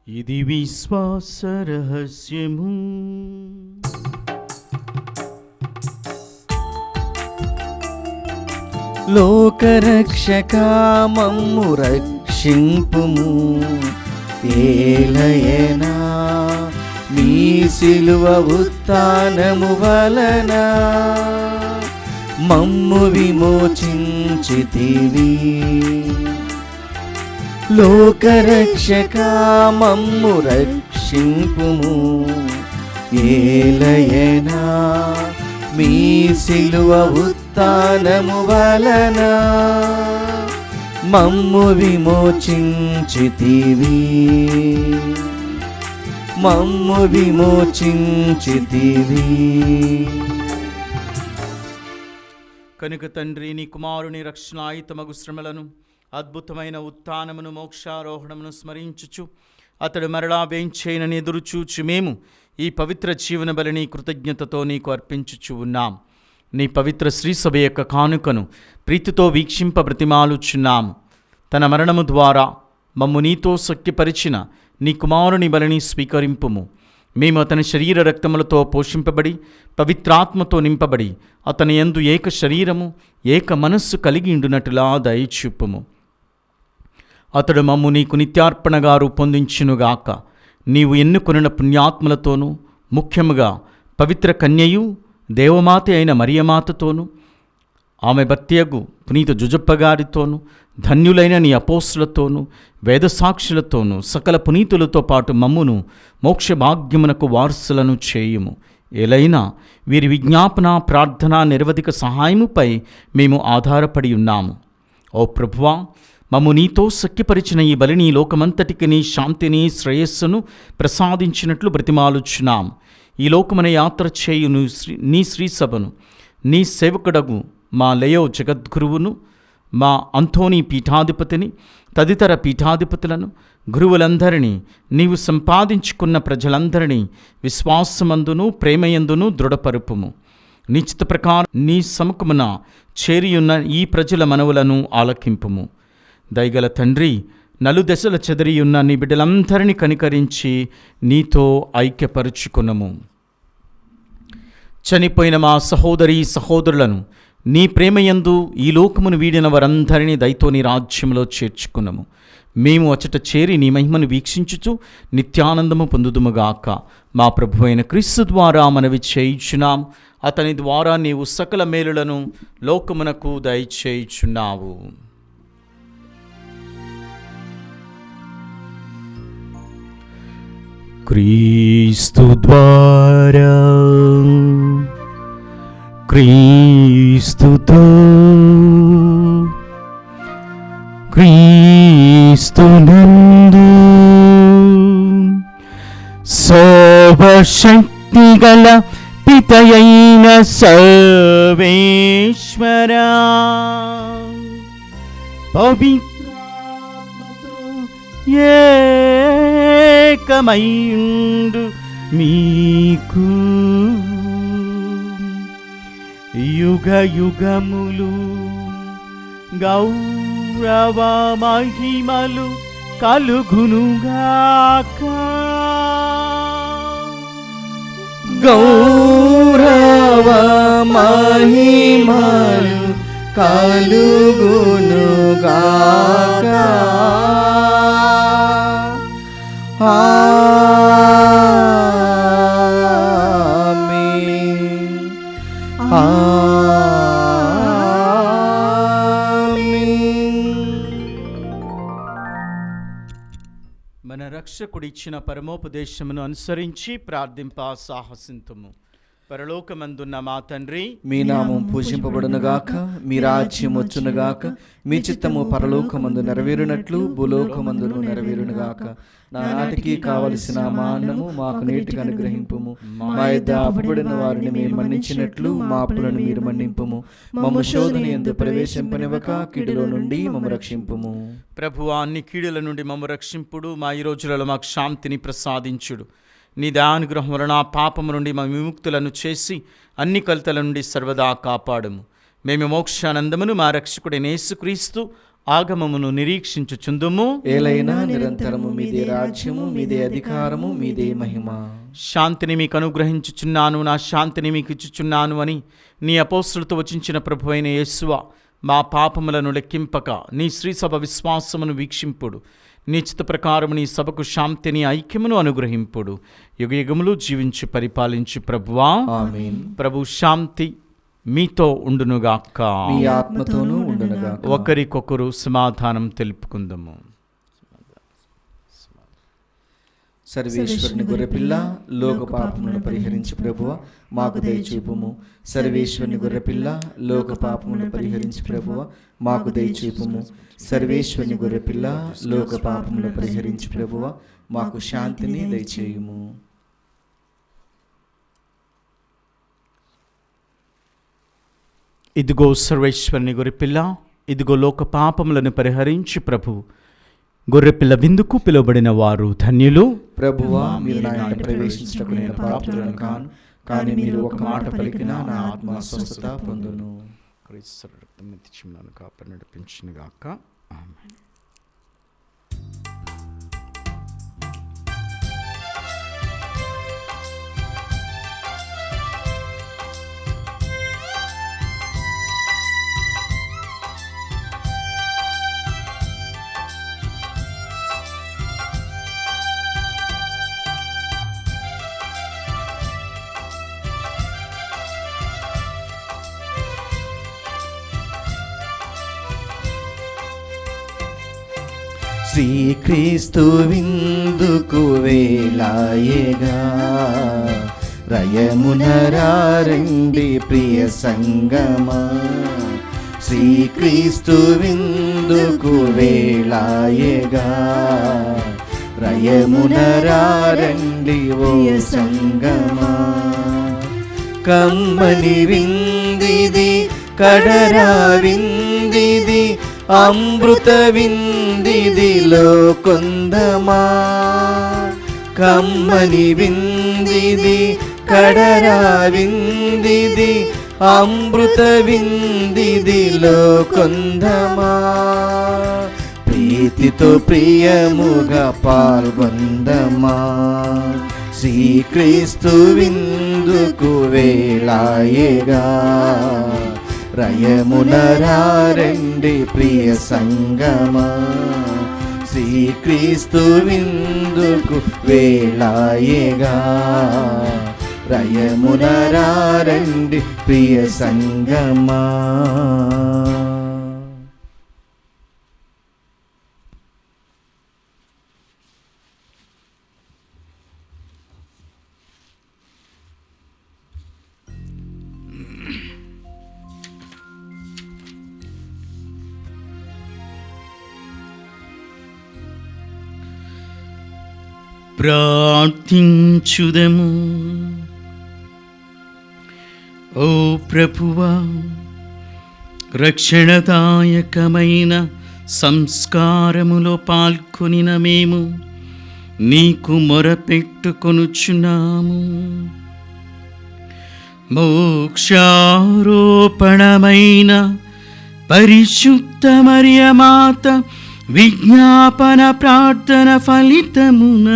ఇది విశ్వాస రహస్యము.
లోకరక్షక మమ్ము రక్షింపుము. ఏలయనా మీ సిలువ ఉత్థానము వలన మమ్ము విమోచించితివి. లోకరక్షక మమ్ము రక్షింపుము. ఏలయనా మీ సిలువ ఉత్థానము వలన మమ్ము విమోచించితివి. మమ్ము విమోచించితివి.
కనుక తండ్రి, నీ కుమారుని రక్షణాయుతమగు శ్రమలను, అద్భుతమైన ఉత్థానమును, మోక్షారోహణమును స్మరించుచు అతడు మరలా వేంచేయనని ఎదురుచూచు మేము ఈ పవిత్ర జీవన బలిని కృతజ్ఞతతో నీకు అర్పించుచు ఉన్నాం. నీ పవిత్ర శ్రీసభ యొక్క కానుకను ప్రీతితో వీక్షింప బ్రతిమాలుచున్నాము. తన మరణము ద్వారా మమ్ము నీతో సఖ్యపరిచిన నీ కుమారుని బలిని స్వీకరింపుము. మేము అతని శరీర రక్తములతో పోషింపబడి పవిత్రాత్మతో నింపబడి అతని యందు ఏక శరీరము ఏక మనస్సు కలిగి ఉండునట్లుగా దయచూపుము. అతడు మమ్ము నీకు నిత్యార్పణగా రూపొందించునుగాక. నీవు ఎన్నుకొనిన పుణ్యాత్మలతోనూ, ముఖ్యముగా పవిత్ర కన్యయు దేవమాత అయిన మరియమాతతోనూ, ఆమె భర్తయగు పునీత జుజప్పగారితోనూ, ధన్యులైన నీ అపోస్తులతోనూ, వేదసాక్షులతోనూ, సకల పునీతులతో పాటు మమ్మును మోక్ష భాగ్యమునకు వారసులను చేయుము. ఎలైనా వీరి విజ్ఞాపన, ప్రార్థన, నిరవధిక సహాయముపై మేము ఆధారపడి ఉన్నాము. ఓ ప్రభువా, మమ్ము నీతో సఖ్యపరిచిన ఈ బలిని లోకమంతటికి నీ శాంతిని, శ్రేయస్సును ప్రసాదించినట్లు బ్రతిమాలుచున్నాం. ఈ లోకమున యాత్ర చేయును నీ శ్రీసభను, నీ సేవకుడగు మా లయో జగద్గురువును, మా అంతోనీ పీఠాధిపతిని, తదితర పీఠాధిపతులను, గురువులందరినీ, నీవు సంపాదించుకున్న ప్రజలందరినీ విశ్వాసమందును ప్రేమయందును దృఢపరుపుము. నిశ్చిత ప్రకారం నీ సముఖమున చేరియున్న ఈ ప్రజల మనవులను ఆలకింపుము. దయగల తండ్రి, నలుదశల చెదరియున్న నీ బిడ్డలందరినీ కనికరించి నీతో ఐక్యపరుచుకునము. చనిపోయిన మా సహోదరీ సహోదరులను నీ ప్రేమయందు ఈ లోకమును వీడిన వారందరినీ దయతో నీ రాజ్యంలో చేర్చుకున్నాము. మేము అచట చేరి నీ మహిమను వీక్షించుచు నిత్యానందము పొందుదుముగాక. మా ప్రభు అయిన క్రీస్తు ద్వారా మనవి చేయుచున్నాం. అతని ద్వారా నీవు సకల మేలులను లోకమునకు దయచేయుచున్నావు. క్రీస్తు ద్వారా, క్రీస్తుతో, క్రీస్తునందు సర్వశక్తిగల పితయైన సర్వేశ్వరా, పవిత్రాత్మతో ఏకమైండు మీకు యుగ యుగములు గౌరవ మహిమలు కలుగునుగాక.
గౌరవ మహిమలు కలుగునుగాక. ఆమేన్. ఆమేన్.
మన రక్షకుడిచ్చిన పరమోపదేశమును అనుసరించి ప్రార్థింప సాహసింతుము. పరలోకమందున్న మా తండ్రి,
మీ నామం పూజింపబడునుగాక, మీ రాజ్యం వచ్చునుగాక, మీ చిత్తము పరలోకమందు నెరవేరునట్లు భూలోకమందును నెరవేరునుగాక. నాటికి కావలసిన మా అన్నము మాకు నేటికి అనుగ్రహింపుము. మా యొద్ద అప్పుబడిన వారిని మేము మన్నించినట్లు మా అప్పులను మీరు మన్నింపుము. మమ్ము శోధన యందు ప్రవేశింపనివ్వక కీడులో నుండి మమ్ము రక్షింపుము.
ప్రభువా, అన్ని కీడుల నుండి మమ్ము రక్షింపుడు. మా ఈ రోజులలో మాకు శాంతిని ప్రసాదించుడు. నీ దయానుగ్రహం వలన పాపము నుండి మా విముక్తులను చేసి అన్ని కలతల నుండి సర్వదా కాపాడము. మేము మోక్షానందమును మా రక్షకుడైన యేసుక్రీస్తు ఆగమమును నిరీక్షించుచుందుము.
ఏలైనా నిరంతరము మీదే రాజ్యము, మీదే అధికారము, మీదే మహిమ.
శాంతిని మీకు అనుగ్రహించుచున్నాను, నా శాంతిని మీకు ఇచ్చుచున్నాను అని నీ అపోస్తులతో వచించిన ప్రభు అయిన యేసువా, మా పాపములను లెక్కింపక నీ శ్రీసభ విశ్వాసమును వీక్షింపుడు. నీ చిత్త ప్రకారము నీ సభకు శాంతిని ఐక్యమును అనుగ్రహింపుడు. యుగయుగములు జీవించి పరిపాలించు ప్రభువా,
ఆమేన్.
ప్రభు శాంతి మీతో ఉండునుగాక,
మీ ఆత్మతోనూ ఉండునుగాక.
ఒకరికొకరు సమాధానం తెలుపుకుందాము.
సర్వేశ్వరుని గొర్రెపిల్ల, లోక పాపములను పరిహరించి ప్రభువ మాకు దయచూపుము. సర్వేశ్వరుని గొర్రెపిల్ల, లోక పాపములను పరిహరించి ప్రభువ మాకు దయచూపుము. సర్వేశ్వరుని గొర్రెపిల్ల, లోక పాపములను పరిహరించి ప్రభువ మాకు శాంతిని దయచేయుము.
ఇదిగో సర్వేశ్వరుని గొర్రెపిల్ల, ఇదిగో లోక పాపములను పరిహరించి ప్రభు. గొర్రెపిల్ల విందుకు పిలువబడిన వారు ధన్యులు.
ప్రభువా, మీరు నా ఇంట ప్రవేశించుటకు నేను పాత్రుడను కాను, కానీ మీరు ఒక మాట పలికినా నా ఆత్మ స్వస్థత పొందును.
క్రీస్తు రక్తం నిత్యమును కాపాడి నడిపించునుగాక. ఆమేన్.
శ్రీక్రీస్తు విందుకు వేళాయగా, రయమునరారండి ప్రియ సంగమా. శ్రీక్రీస్తు విందుకు వేళాయగా, రయమునరారండి ఓ సంగమా. కమ్మని విందిది, కడరా విందిది, అమృత విందిదిలో కొందమా. కమ్మని విందిది, కడరా విందిది, అమృత విందిదిలో కొందమా. ప్రీతితో ప్రియముగా పాల్గొందమా. శ్రీక్రీస్తు విందుకు వేళాయగా, రయమునరారండి ప్రియ సంగమా. శ్రీక్రీస్తు విందుకు వేళాయగా, రయమునరారండి ప్రియ సంగమా.
ప్రార్థించుదము. ఓ ప్రభువా, రక్షణదాయకమైన సంస్కారములో పాల్గొనిన మేము నీకు మొరపెట్టుకొనుచున్నాము. మోక్షారోపణమైన పరిశుద్ధ మరియమాత విజ్ఞాపన ప్రార్థన ఫలితమున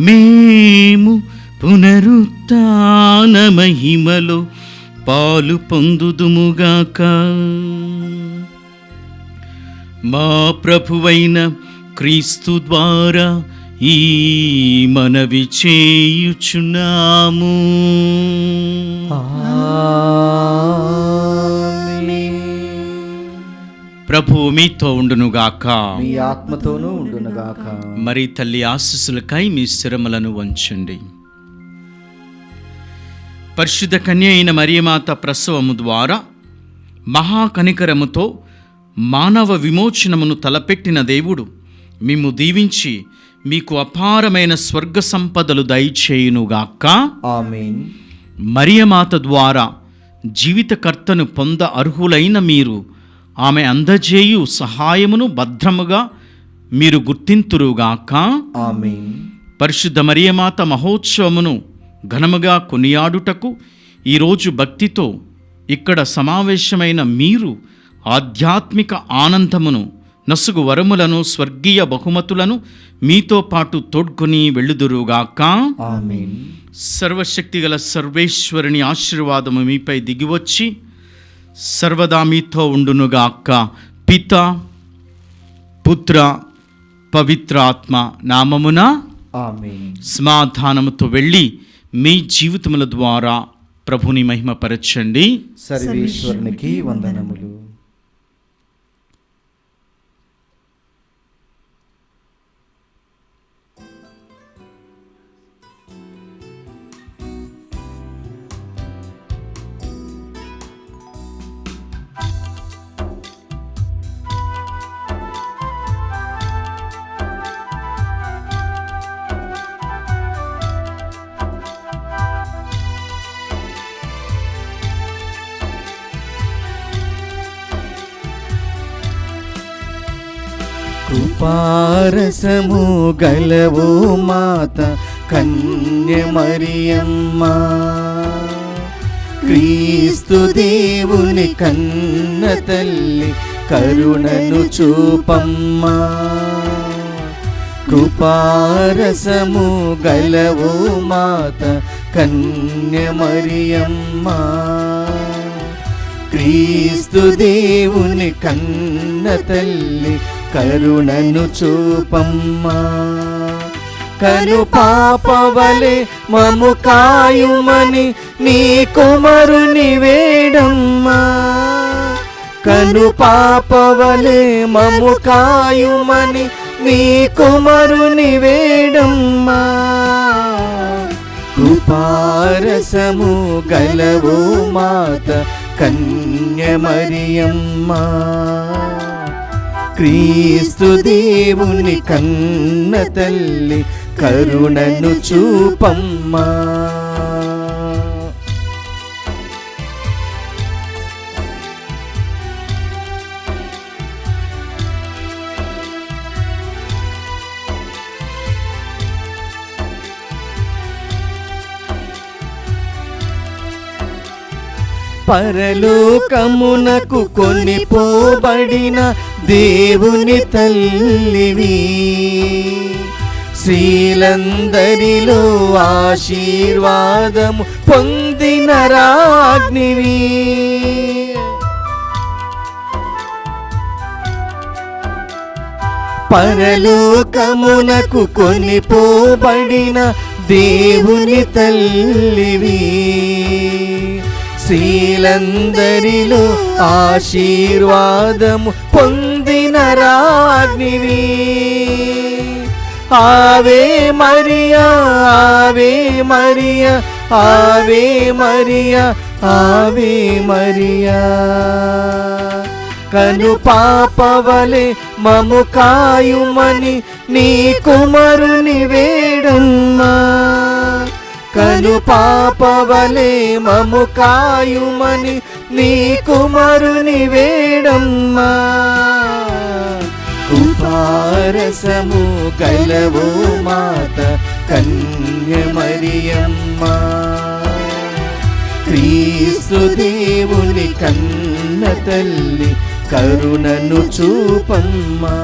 మేము పునరుత్థాన మహిమలో పాలు పొందుదుముగాక. మా ప్రభువైన క్రీస్తు ద్వారా ఈ మనవి చేయుచున్నాము. ప్రభువు మీతో ఉండునుగాక.
మీ ఆత్మతోనూ ఉండునుగాక.
మరి తల్లి ఆశీస్సులకై మీ శిరములను వంచండి. పరిశుద్ధ కన్య అయిన మరియమాత ప్రసవము ద్వారా మహాకనికరముతో మానవ విమోచనమును తలపెట్టిన దేవుడు మిమ్ము దీవించి మీకు అపారమైన స్వర్గ సంపదలు దయచేయునుగాక.
ఆమేన్.
మరియమాత ద్వారా జీవితకర్తను పొంద అర్హులైన మీరు ఆమె అందజేయు సహాయమును భద్రముగా మీరు గుర్తింతురుగాక.
ఆమేన్.
పరిశుద్ధ మరియమాత మహోత్సవమును ఘనముగా కొనియాడుటకు ఈరోజు భక్తితో ఇక్కడ సమావేశమైన మీరు ఆధ్యాత్మిక ఆనందమును నసుగు వరములను స్వర్గీయ బహుమతులను మీతో పాటు తోడ్కొని వెళ్ళుదురుగాక.
ఆమేన్.
సర్వశక్తిగల సర్వేశ్వరుని ఆశీర్వాదము మీపై దిగివచ్చి సర్వదా మీతో ఉండునుగాక. పిత, పుత్ర, పవిత్రాత్మ నామమున
ఆమేన్.
సమాధానముతో వెళ్ళి మీ జీవితముల ద్వారా ప్రభుని మహిమపరచండి.
సర్వేశ్వరునికి వందనములు. కృపారసము గలవో మాత కన్య మరియమ్మ, క్రీస్తు దేవుని కన్న తల్లి కరుణను చూపమ్మా. కృపారసము గలవో మాత కన్య మరియమ్మ, క్రీస్తు దేవుని కన్న తల్లి కరుణను చూపమ్మా. కను పాపవలే మము కాయుమని నీ కుమారుని వేడమ్మా. కను పాపవలే మము కాయుమని నీ కుమారుని వేడమ్మా. కృపారసము గలవో మాత కన్య మరియమ్మ, క్రీస్తు దేవుని కన్న తల్లి కరుణను చూపమ్మా. పరలోకమునకు కొనిపోబడిన దేవుని తల్లివి, స్త్రీలందరిలో ఆశీర్వాదము పొందిన రాజ్ఞివి. పరలోకమునకు కొనిపోబడిన దేవుని తల్లివి, స్త్రీలందరిలో ఆశీర్వాదము పొందిన రాజ్ఞివి. ఆవే మరియా, ఆవే మరియా, ఆవే మరియా, ఆవే మరియా. కను పాపవలే మము కాయుమని నీ కుమారుని వేడమ్మా. కను పాపవలే మము కాయుమని నీ కుమారుని వేడమ్మా. కృపారసము గలవో మాత కన్య మరియమ్మ, క్రీస్తు దేవుని కన్న తల్లి కరుణను చూపమ్మా.